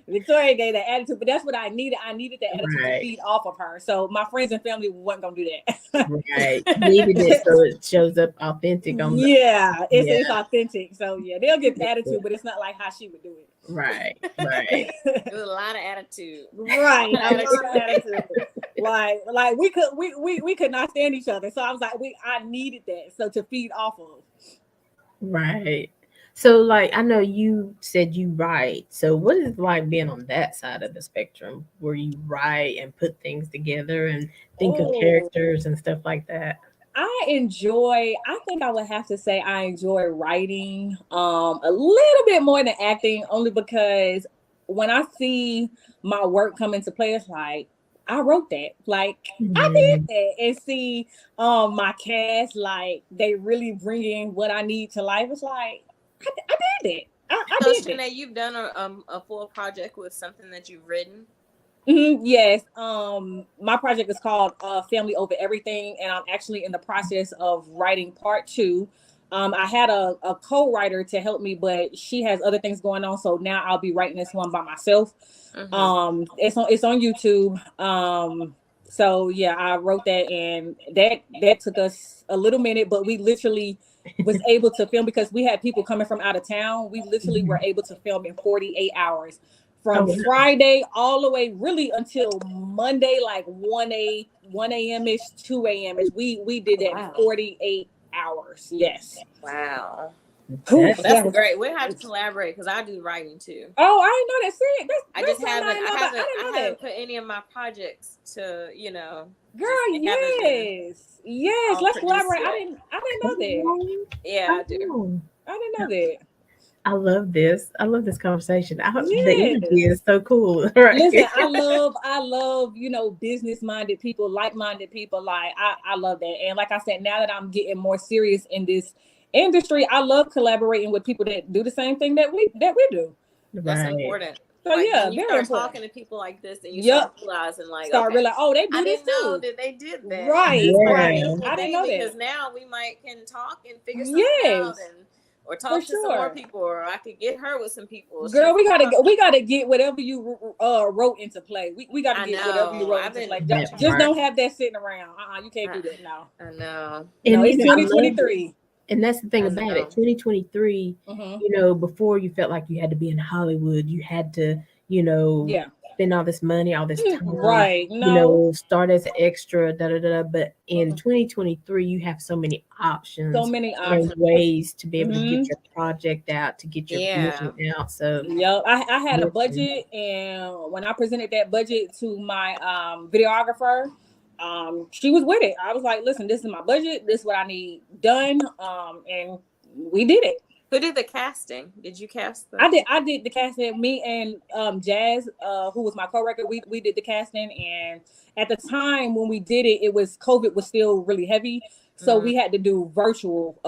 Speaker 4: Victoria gave that attitude, but that's what I needed. I needed that attitude to feed off of her. So my friends and family wasn't gonna do that.
Speaker 1: Right. Needed it so it shows up authentic.
Speaker 4: It's authentic. So yeah, they'll give attitude, but it's not like how she would do it.
Speaker 1: Right.
Speaker 2: It was a lot of attitude.
Speaker 4: Right. A lot of attitude. Like we could not stand each other. So I was like, I needed that. So to feed off of.
Speaker 1: Right. So, like, I know you said you write. So what is it like being on that side of the spectrum where you write and put things together and think of characters and stuff like that?
Speaker 4: I think I would have to say I enjoy writing a little bit more than acting, only because when I see my work come into play, it's like, I wrote that. Like I did that, and see my cast, like they really bring in what I need to life. It's like I did it. I
Speaker 2: So,
Speaker 4: did it.
Speaker 2: Shanae, you've done a full project with something that you've written.
Speaker 4: Yes. My project is called Family Over Everything, and I'm actually in the process of writing part 2. I had a co-writer to help me, but she has other things going on, so now I'll be writing this one by myself. It's on YouTube. So yeah, I wrote that, and that took us a little minute, but we literally was able to film because we had people coming from out of town. We literally were able to film in 48 hours. From Friday all the way really until Monday, like 1 a.m. ish, 2 a.m. ish. We did that in 48 hours. Yes.
Speaker 2: Wow.
Speaker 1: That's
Speaker 2: great. We have to collaborate because I do writing too.
Speaker 4: Oh, I didn't know that. See,
Speaker 2: I just haven't put any of my projects to,
Speaker 4: Girl, yes. Let's collaborate. I didn't know that.
Speaker 2: Yeah, I do.
Speaker 4: I didn't know that.
Speaker 1: I love this. I love this conversation. The energy is so cool. Right?
Speaker 4: Listen, I love, business-minded people, like-minded people. Like I love that. And like I said, now that I'm getting more serious in this industry, I love collaborating with people that do the same thing that we do.
Speaker 2: That's important.
Speaker 4: So like,
Speaker 2: when you start talking to people like this, and you start realizing, realizing, oh, they do this too. I didn't know that they did that.
Speaker 4: Right.
Speaker 2: I didn't know that because now we can talk and figure something out or talk to some more people, or I could get her with some people.
Speaker 4: Girl, we gotta get whatever you wrote into play. We gotta get whatever you wrote into play. Just don't have that sitting around. You can't do that now.
Speaker 2: I know.
Speaker 4: No, it's 2023.
Speaker 1: And that's the thing about it. 2023, before you felt like you had to be in Hollywood, you had to, spend all this money, all this time,
Speaker 4: right? No,
Speaker 1: start as an extra, But in 2023, you have so many options, and ways to be able to get your project out, to get your vision out. So,
Speaker 4: I had a budget, and when I presented that budget to my videographer, she was with it. I was like, listen, this is my budget. This is what I need done. And we did it.
Speaker 2: Who did the casting? Did you cast them?
Speaker 4: I did the casting. Me and Jazz, who was my co-writer, we did the casting. And at the time when we did it, COVID was still really heavy. So we had to do virtual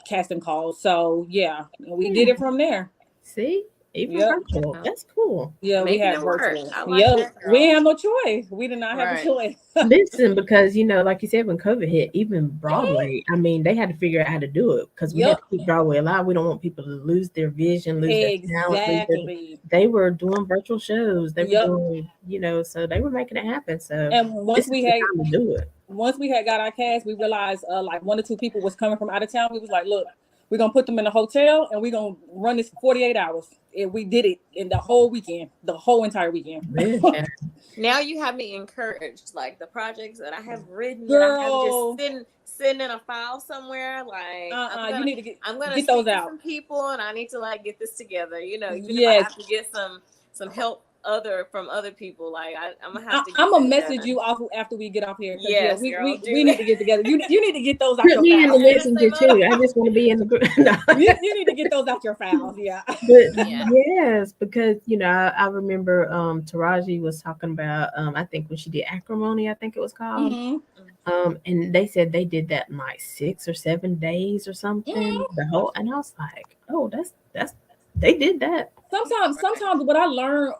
Speaker 4: casting calls. So yeah, we did it from there.
Speaker 1: See? Even virtual. That's cool.
Speaker 4: Yeah, we had virtual. We didn't have no choice. We did not have a choice.
Speaker 1: Listen, because like you said, when COVID hit, even Broadway, I mean, they had to figure out how to do it because we had to keep Broadway alive. We don't want people to lose their vision, lose their talent. They were doing virtual shows. They were doing, so they were making it happen. So
Speaker 4: and once we had
Speaker 1: to do it.
Speaker 4: Once we had got our cast, we realized like 1 or 2 people was coming from out of town. We was like, look, we're going to put them in a hotel and we're going to run this for 48 hours. And we did it in the whole weekend, the whole entire weekend.
Speaker 2: Now you have me encouraged, like the projects that I have written,
Speaker 4: girl,
Speaker 2: that I have just sitting in a file somewhere. Like,
Speaker 4: you need to get
Speaker 2: those out. Some people, and I need to get this together. Even if I have to get some help from other people, like I'm gonna have to.
Speaker 4: I'm gonna message you off after we get off here. Yes, we need to get together. You need to get those out.
Speaker 1: Put me in the messenger too. I just want to be in the group. No.
Speaker 4: You need to get those out your files. Yeah.
Speaker 1: But yes, because I remember Taraji was talking about I think when she did Acrimony, I think it was called. And they said they did that in like 6 or 7 days or something. The whole, and I was like, oh, that's they did that.
Speaker 4: Sometimes what I learned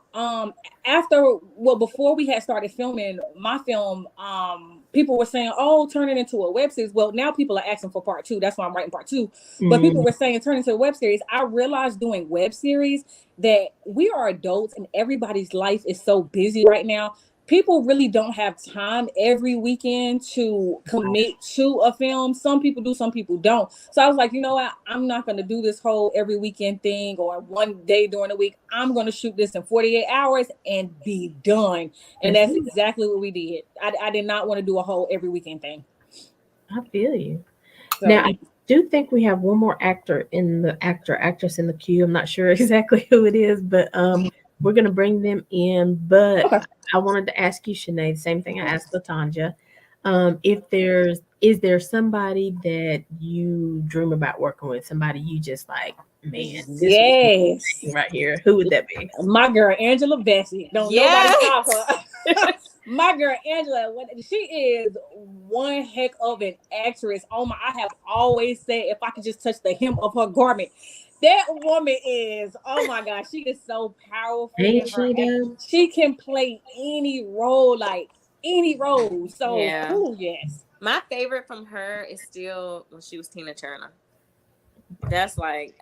Speaker 4: before we had started filming my film, people were saying, oh, turn it into a web series. Well, now people are asking for part 2. That's why I'm writing part 2. But people were saying turn it into a web series. I realized doing web series that we are adults and everybody's life is so busy right now. People really don't have time every weekend to commit to a film. Some people do, some people don't. So I was like, you know what? I'm not going to do this whole every weekend thing or one day during the week. I'm going to shoot this in 48 hours and be done. And that's exactly what we did. I did not want to do a whole every weekend thing.
Speaker 1: I feel you. So, now, I do think we have one more actress in the queue. I'm not sure exactly who it is, but we're going to bring them in. But I wanted to ask you, Shanae, the same thing I asked LaTanja. Is there somebody that you dream about working with? Somebody you just like, man, this is right here. Who would that be?
Speaker 4: My girl, Angela Bassett. Don't nobody stop her. My girl Angela, she is one heck of an actress. Oh my! I have always said if I could just touch the hem of her garment, that woman is. Oh my gosh, she is so powerful
Speaker 1: Ain't
Speaker 4: in her
Speaker 1: she
Speaker 4: act.
Speaker 1: though?
Speaker 4: She can play any role, like any role. So,
Speaker 2: Yeah.
Speaker 4: ooh, yes.
Speaker 2: My favorite from her is still when she was Tina Turner. That's like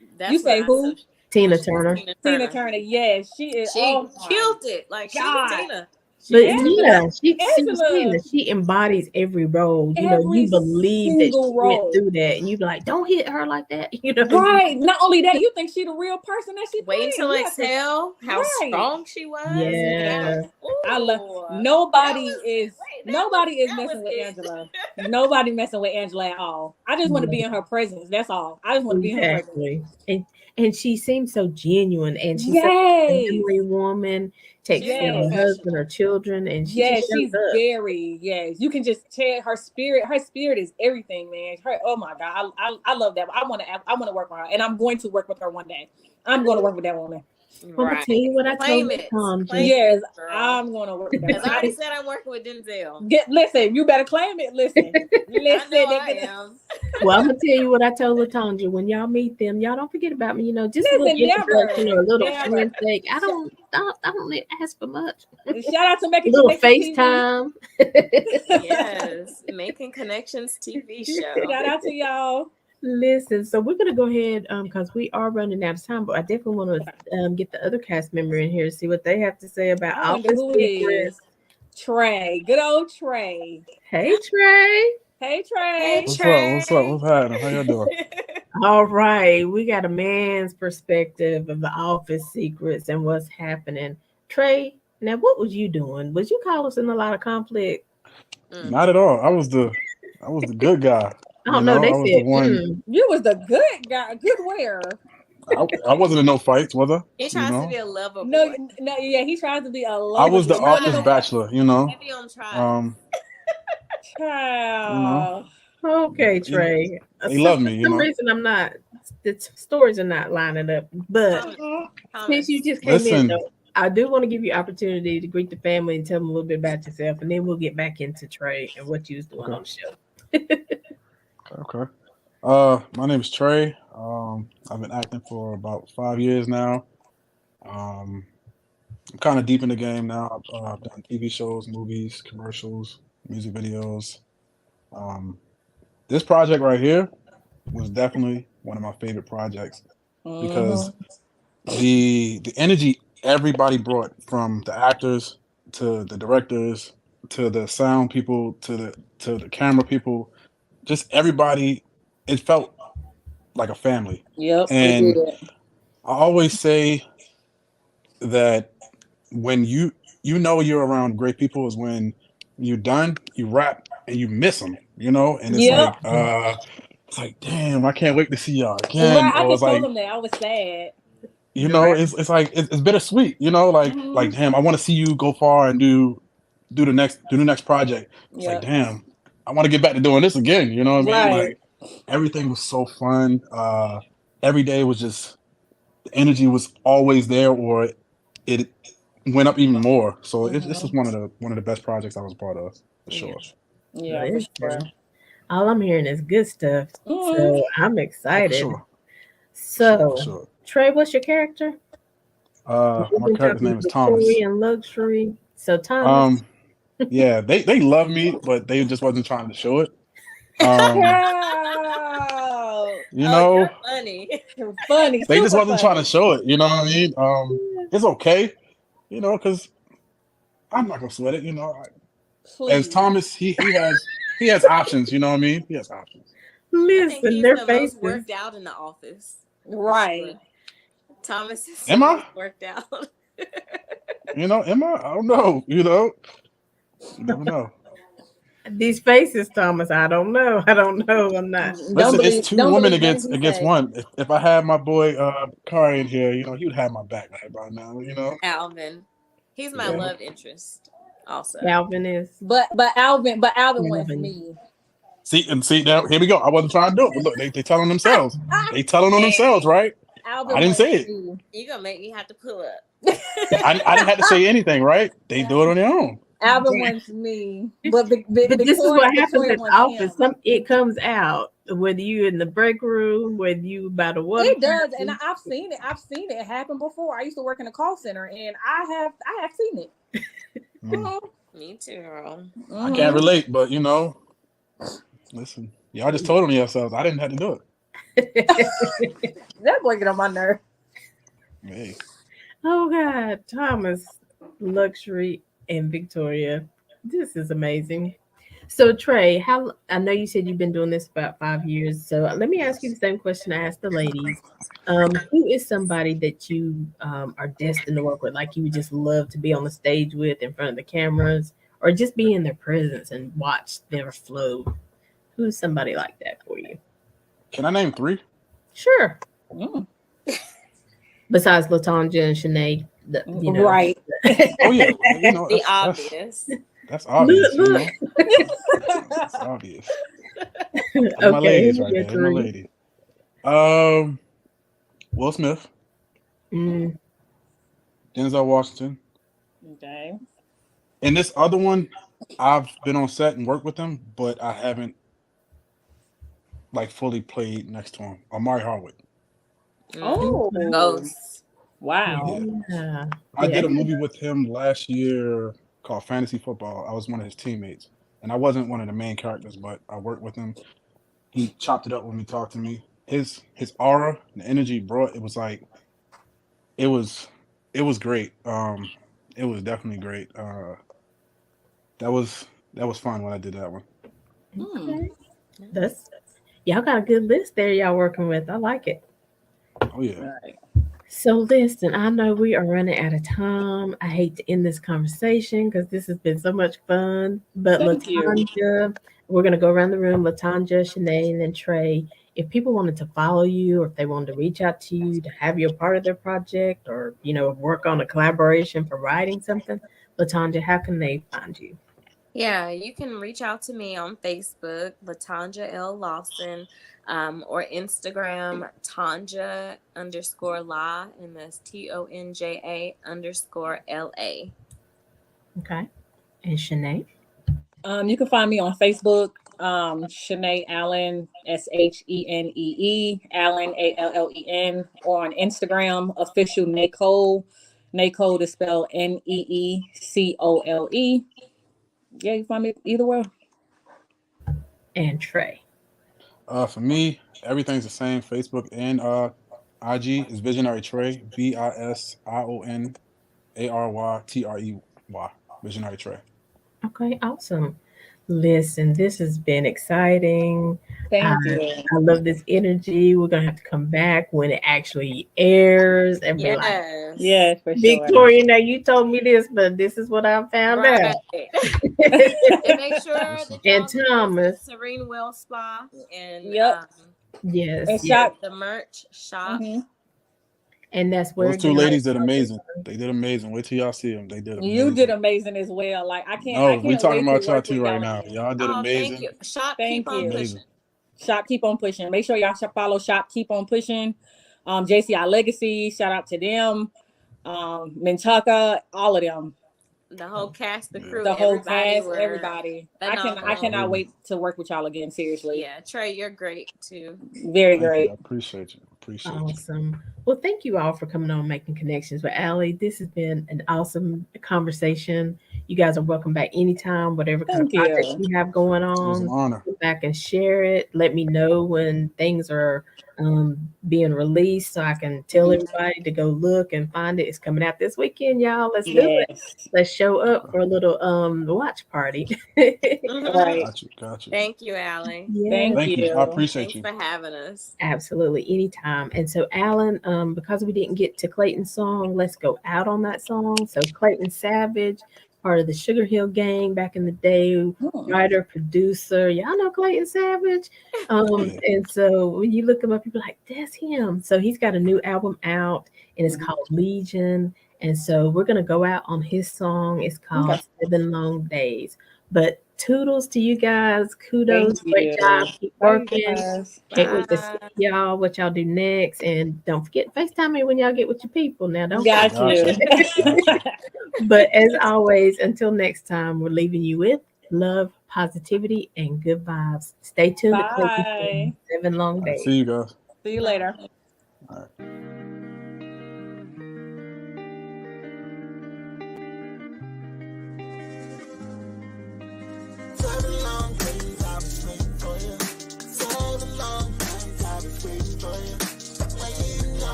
Speaker 4: You
Speaker 2: that's when
Speaker 4: say
Speaker 2: I
Speaker 4: who?
Speaker 1: Tina
Speaker 2: when she was
Speaker 1: Turner.
Speaker 2: Tina
Speaker 4: Tina
Speaker 2: Turner.
Speaker 4: Turner. Yes, she is.
Speaker 2: She
Speaker 4: Oh my
Speaker 2: killed it. Like she was
Speaker 4: God,
Speaker 2: Tina. She
Speaker 1: But
Speaker 2: was Tina.
Speaker 4: Angela,
Speaker 1: yeah, she's
Speaker 4: Angela,
Speaker 1: Tina. She embodies every role. You know, you
Speaker 4: every
Speaker 1: believe that
Speaker 4: single
Speaker 1: she went
Speaker 4: role.
Speaker 1: through that, and you be like, "Don't hit her like that." You know what I mean?
Speaker 4: Right. Not only that, you think she the real person that she
Speaker 2: Wait
Speaker 4: playing.
Speaker 2: until
Speaker 4: You have to.
Speaker 2: exhale. How
Speaker 4: Right.
Speaker 2: strong she was.
Speaker 4: Yes.
Speaker 1: Yeah.
Speaker 4: I love
Speaker 2: Ooh,
Speaker 4: nobody
Speaker 2: that
Speaker 4: is
Speaker 2: was
Speaker 4: messing with
Speaker 2: it.
Speaker 4: Angela. Nobody messing with Angela at all. I just want to be in her presence. That's all. I just want to be in her presence.
Speaker 1: Exactly. And she seems so genuine, and she's such a
Speaker 4: Yes.
Speaker 1: family woman, takes
Speaker 2: She's
Speaker 1: care of her
Speaker 4: Yes.
Speaker 1: husband, her
Speaker 2: professional.
Speaker 1: children, and she just
Speaker 4: Yes,
Speaker 1: shows
Speaker 4: she's
Speaker 1: up.
Speaker 4: very, yes. You can just tell her spirit. Her spirit is everything, man. Her, oh my God. I love that. I want to work with her, and I'm going to work with her one day. I'm going to work with that woman.
Speaker 1: I'm gonna tell you
Speaker 2: Right.
Speaker 1: what I told
Speaker 2: Claim it.
Speaker 1: Tanja.
Speaker 2: Claim
Speaker 4: Yes,
Speaker 2: it, girl.
Speaker 4: I'm going to work with that
Speaker 2: As I already
Speaker 4: woman.
Speaker 2: said, I'm working with Denzel.
Speaker 4: Listen, you better claim it. Listen.
Speaker 2: I know I
Speaker 4: Listen.
Speaker 2: am.
Speaker 1: Well, I'm gonna tell you what I told Latanja. When y'all meet them, y'all don't forget about me. You know, just a little
Speaker 4: Listen,
Speaker 1: introduction
Speaker 4: never.
Speaker 1: or a little
Speaker 4: Never.
Speaker 1: handshake. I don't ask for much.
Speaker 4: Shout out to
Speaker 1: A
Speaker 4: Making
Speaker 1: little
Speaker 4: Connections TV.
Speaker 1: FaceTime.
Speaker 2: Yes. Making Connections TV show.
Speaker 4: Shout out to y'all.
Speaker 1: Listen, so we're gonna go ahead because we are running out of time, but I definitely want
Speaker 4: Okay.
Speaker 1: to get the other cast member in here to see what they have to say about
Speaker 4: I wonder
Speaker 1: Office
Speaker 4: who it
Speaker 1: Secrets.
Speaker 4: is. Trey. Good old Trey.
Speaker 1: Hey Trey.
Speaker 4: Hey,
Speaker 2: Hey,
Speaker 4: Trey.
Speaker 5: What's up? What's up?
Speaker 2: Trey.
Speaker 5: What's happening? How y'all doing?
Speaker 1: All right, we got a man's perspective of the Office Secrets and what's happening. Trey, now what was you doing? Was you causing a lot of conflict?
Speaker 2: Mm.
Speaker 5: Not at all. I was the good guy.
Speaker 1: I
Speaker 5: You
Speaker 1: don't know.
Speaker 5: know,
Speaker 1: They
Speaker 5: I was the
Speaker 1: said,
Speaker 5: one.
Speaker 4: You was the good guy. Good where?
Speaker 5: I wasn't in no fights, was I?
Speaker 2: He
Speaker 5: You
Speaker 2: tries to
Speaker 5: know,
Speaker 2: be a lover
Speaker 4: No,
Speaker 2: boy.
Speaker 4: no, yeah, he tries to be a
Speaker 5: I
Speaker 4: lover
Speaker 5: was the
Speaker 4: boy. You wasn't in
Speaker 5: office
Speaker 4: no fight.
Speaker 5: bachelor. You know,
Speaker 2: Heavy on tries.
Speaker 5: um, you know,
Speaker 4: Child.
Speaker 1: okay,
Speaker 5: they,
Speaker 1: Trey.
Speaker 5: they
Speaker 1: So
Speaker 5: love
Speaker 1: for
Speaker 5: me. You
Speaker 1: some
Speaker 5: know,
Speaker 1: reason, I'm not. The stories are not lining up. But
Speaker 2: Thomas.
Speaker 1: since you
Speaker 2: Thomas.
Speaker 1: just came in,
Speaker 5: listen.
Speaker 1: though, I do want to give you opportunity to greet the family and tell them a little bit about yourself, and then we'll get back into Trey and what you was doing
Speaker 5: Okay,
Speaker 1: on the show.
Speaker 5: okay. My name is Trey. I've been acting for about 5 years now. Um, I'm kind of deep in the game now. I've done TV shows, movies, commercials, music videos. Um, this project right here was definitely one of my favorite projects because
Speaker 4: Mm-hmm.
Speaker 5: the energy everybody brought, from the actors to the directors to the sound people to the camera people, just everybody, it felt like a family.
Speaker 4: Yep, it
Speaker 5: And
Speaker 4: did.
Speaker 5: I always say that when you know you're around great people is when you're done, you rap and you miss them, and
Speaker 4: Yep.
Speaker 5: it's like, damn, I can't wait to see y'all again.
Speaker 4: Right. I
Speaker 5: Or it's
Speaker 4: just told
Speaker 5: like,
Speaker 4: him that. I was sad.
Speaker 1: Right.
Speaker 5: it's like it's bittersweet, like
Speaker 4: Mm-hmm.
Speaker 5: damn, I want to see you go far and do the next project. It's like,
Speaker 4: Yep.
Speaker 5: damn, I want to get back to doing this again. You know what I mean?
Speaker 4: Right.
Speaker 5: Like everything was so fun. Every day was just, the energy was always there, or it went up even more. So this is
Speaker 4: Mm-hmm.
Speaker 5: one of the best projects I was a part of, for
Speaker 2: Yeah.
Speaker 5: sure.
Speaker 4: Yeah, for
Speaker 1: Listen,
Speaker 4: sure.
Speaker 1: all I'm hearing is good stuff,
Speaker 4: Mm-hmm.
Speaker 1: so I'm
Speaker 5: Oh, for
Speaker 1: excited.
Speaker 5: sure, for sure, for
Speaker 1: So,
Speaker 5: sure.
Speaker 1: Trey, what's your character? We've
Speaker 5: My
Speaker 1: been
Speaker 5: character's
Speaker 1: talking
Speaker 5: name is Thomas.
Speaker 1: Victorian luxury. So, Thomas,
Speaker 5: Um, yeah, they love me, but they just wasn't trying to show it. Um,
Speaker 4: Child.
Speaker 5: you
Speaker 2: Oh,
Speaker 5: know,
Speaker 2: you're funny.
Speaker 4: Funny.
Speaker 5: they just
Speaker 4: Super
Speaker 5: wasn't trying to
Speaker 4: funny.
Speaker 5: show it. You know what I mean? It's okay, because I'm not gonna sweat it. As
Speaker 4: Please.
Speaker 5: Thomas, he has options. You know what I mean? He has options.
Speaker 2: I think
Speaker 1: listen,
Speaker 2: he's
Speaker 1: their
Speaker 2: the most
Speaker 1: faces.
Speaker 2: worked out in the office. For
Speaker 4: Right.
Speaker 2: sure. Thomas is the
Speaker 5: Am I?
Speaker 2: most worked out.
Speaker 5: Am I? I don't know. You never know.
Speaker 1: These faces, Thomas. I don't know. I don't know. I'm not.
Speaker 4: Don't
Speaker 5: Listen, it's
Speaker 4: believe
Speaker 5: two
Speaker 4: don't
Speaker 5: women
Speaker 4: believe nothing he
Speaker 5: against
Speaker 4: say.
Speaker 5: one. If I had my boy Kari in here, he would have my back right by now.
Speaker 2: Alvin. He's my
Speaker 5: Yeah.
Speaker 2: love interest also.
Speaker 1: Alvin is.
Speaker 4: But Alvin went for
Speaker 1: Alvin.
Speaker 4: me.
Speaker 5: See now, here we go. I wasn't trying to do it, but look, they telling themselves. They telling on themselves,
Speaker 4: Hey,
Speaker 5: right?
Speaker 4: Alvin
Speaker 5: I didn't say it.
Speaker 4: Me.
Speaker 2: You gonna make me have to pull up.
Speaker 5: I didn't have to say anything, right? They do it on their own.
Speaker 4: Alvin wants me, but
Speaker 1: But this is what happens
Speaker 4: Victoria
Speaker 1: at the
Speaker 4: wants
Speaker 1: office.
Speaker 4: him.
Speaker 1: It comes out whether you in the break room, whether you about to water.
Speaker 4: It does, and I've seen it. I've seen it happen before. I used to work in a call center, and I have seen it.
Speaker 2: Me too, girl.
Speaker 5: I can't relate, but listen, y'all just told on yourselves. I didn't have to do it.
Speaker 4: That boy get on my nerve.
Speaker 5: Hey.
Speaker 1: Oh God, Thomas, Luxury, and Victoria. This is amazing. So Trey, I know you said you've been doing this about 5 years. So let me ask you the same question I asked the ladies. Who is somebody that you are destined to work with? Like you would just love to be on the stage with in front of the cameras, or just be in their presence and watch their flow? Who's somebody like that for you?
Speaker 5: Can I name 3?
Speaker 1: Sure. Besides Latanja and Sinead,
Speaker 4: Right.
Speaker 5: Oh yeah,
Speaker 2: The obvious.
Speaker 5: That's obvious.
Speaker 1: Look.
Speaker 5: That's obvious.
Speaker 1: Okay,
Speaker 5: My ladies right
Speaker 1: your
Speaker 5: there. My
Speaker 1: 3.
Speaker 5: lady. Will Smith,
Speaker 1: Mm,
Speaker 5: Denzel Washington,
Speaker 4: Okay.
Speaker 5: and this other one, I've been on set and worked with him, but I haven't like fully played next to him. Amari Hardwick.
Speaker 4: Oh,
Speaker 2: Ghosts.
Speaker 4: wow.
Speaker 1: yeah.
Speaker 5: I did a movie with him last year called Fantasy Football. I was one of his teammates, and I wasn't one of the main characters, but I worked with him. He chopped it up when he talked to me. His aura, the energy brought, it was like, it was great. It was definitely great. That was fun when I did that one.
Speaker 1: Okay. That's y'all got a good list there y'all working with. I like it.
Speaker 5: Oh yeah.
Speaker 4: Right.
Speaker 1: So listen, I know we are running out of time. I hate to end this conversation because this has been so much fun. But
Speaker 4: Thank you.
Speaker 1: Latanja, we're gonna go around the room. Latanja, Shanae, and then Trey. If people wanted to follow you, or if they wanted to reach out to you to have you a part of their project, or work on a collaboration for writing something, Latanja, how can they find you?
Speaker 2: Yeah, you can reach out to me on Facebook, Latanja L. Lawson, or Instagram, Tanja_La, and that's TONJA_LA.
Speaker 1: Okay. And Shanae?
Speaker 4: You can find me on Facebook, Shanae Allen, SHENEE, Allen, ALLEN, or on Instagram, official Nicole. Nicole is spelled NEECOLE. Yeah, you can find me either way.
Speaker 1: And Trey.
Speaker 5: For me, everything's the same. Facebook and IG is Visionary Trey, VISIONARYTREY. Visionary Trey.
Speaker 1: Okay, awesome. Listen, this has been exciting.
Speaker 4: Thank you.
Speaker 1: I love this energy. We're gonna have to come back when it actually airs and be like,
Speaker 2: Yes.
Speaker 4: Yes, for sure.
Speaker 1: Victoria, now you told me this, but this is what I found
Speaker 2: Right.
Speaker 1: out.
Speaker 2: And make sure that
Speaker 1: And
Speaker 2: y'all go to
Speaker 1: Thomas.
Speaker 2: Serene Well Spa and
Speaker 4: Yep.
Speaker 1: Yes,
Speaker 4: And
Speaker 1: yes.
Speaker 4: shop.
Speaker 2: the merch shop.
Speaker 1: And that's where
Speaker 5: Those two
Speaker 1: again,
Speaker 5: ladies did amazing. They did amazing. Wait till y'all see them. They did amazing.
Speaker 4: You did amazing as well. Like I can't.
Speaker 5: No,
Speaker 4: I can't
Speaker 5: we talking
Speaker 4: wait
Speaker 5: about
Speaker 4: to
Speaker 5: y'all
Speaker 4: work
Speaker 5: two
Speaker 4: with
Speaker 5: right
Speaker 4: y'all
Speaker 5: now.
Speaker 4: again.
Speaker 5: Y'all did
Speaker 2: Oh,
Speaker 5: amazing.
Speaker 2: thank you. Shop,
Speaker 4: Thank
Speaker 2: keep on
Speaker 4: you.
Speaker 2: pushing.
Speaker 4: Shop, keep on pushing. Make sure y'all should follow Shop, keep on pushing. JCI Legacy, shout out to them. Mintaka, all of them.
Speaker 2: The whole cast, the crew,
Speaker 4: The whole
Speaker 2: everybody
Speaker 4: cast,
Speaker 2: were
Speaker 4: everybody. I
Speaker 2: phenomenal.
Speaker 4: cannot wait to work with y'all again. Seriously.
Speaker 2: Yeah, Trey, you're great too.
Speaker 4: Very
Speaker 5: Thank
Speaker 4: great.
Speaker 5: you. I appreciate you.
Speaker 1: awesome. Well, thank you all for coming on Making Connections with Aly. This has been an awesome conversation. You guys are welcome back anytime, whatever kind of
Speaker 4: Thank you.
Speaker 1: projects you have going
Speaker 5: It was an
Speaker 1: on.
Speaker 5: honor.
Speaker 1: Come back and share it. Let me know when things are being released so I can tell everybody to go look and find it. It's coming out this weekend, y'all. Let's do it.
Speaker 4: Yes.
Speaker 1: Let's show up for a little watch party.
Speaker 4: Right.
Speaker 5: Got you.
Speaker 2: Thank you, Aly.
Speaker 1: Yeah.
Speaker 5: Thank you. I
Speaker 4: you.
Speaker 5: appreciate
Speaker 2: Thanks
Speaker 5: you.
Speaker 2: for having us.
Speaker 1: Absolutely, anytime. And so, Alan, because we didn't get to Clayton's song, let's go out on that song. So, Clayton Savage, part of the Sugar Hill Gang back in the day, writer, producer. Y'all know Clayton Savage. And so, when you look him up, you're like, that's him. So, he's got a new album out, and it's called Legion. And so, we're going to go out on his song. It's called 7 Long Days. But toodles to you guys. Kudos.
Speaker 4: Thank
Speaker 1: Great
Speaker 4: you.
Speaker 1: job. Keep
Speaker 4: Bye,
Speaker 1: working.
Speaker 4: guys.
Speaker 1: Can't wait to see
Speaker 2: Bye.
Speaker 1: y'all, what y'all do next. And don't forget FaceTime me when y'all get with your people. Now, don't
Speaker 4: Got
Speaker 1: forget.
Speaker 4: you.
Speaker 1: But as always, until next time, we're leaving you with love, positivity, and good vibes. Stay tuned to
Speaker 4: Bye.
Speaker 1: 7 Long
Speaker 5: All right,
Speaker 1: Days.
Speaker 5: see you guys.
Speaker 4: See you later.
Speaker 5: All right.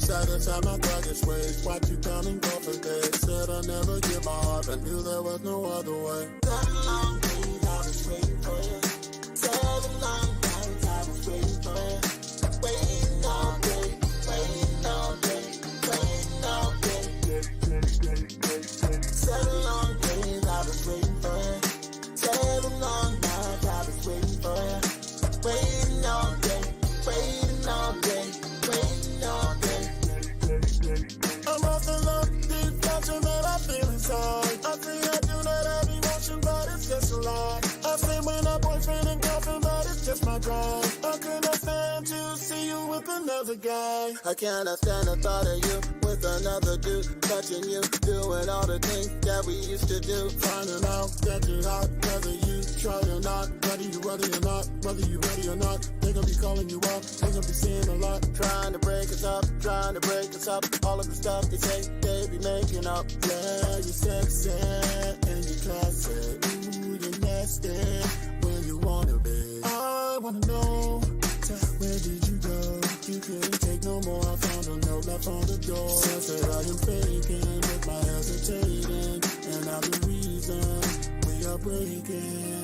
Speaker 6: Satisfied my thuggish ways. Watch you come and go for days. Said I never give my heart, but knew there was no other way. 7 long days I was waiting for you. 7 long nights I was waiting for you. Waiting all day, waiting all day, waiting all day. 7 long days I was waiting for you. 7 long nights I was waiting for you. Waiting all day, waiting all day. I'm off in love, deep passion that I feel inside. I see I do not have emotion, but it's just a lie. I say when I'm boyfriend and girlfriend, but it's just my drive. I could not stand to see you with another guy. I cannot stand the thought of you with another dude, touching you, doing all the things that we used to do. Finding out that you're hot, whether you try or not, whether you ready or not, whether you ready or not. They gonna be calling you up, they gonna be seeing a lot. Trying to break us up, trying to break us up. All of the stuff they say they be making up. Yeah, you're sexy and you're classy. Ooh, you're nasty when you wanna be. I wanna know, where did you go? You couldn't take no more. I found a note left on the door. Said I am faking with my hesitating, and I'm the reason we are breaking.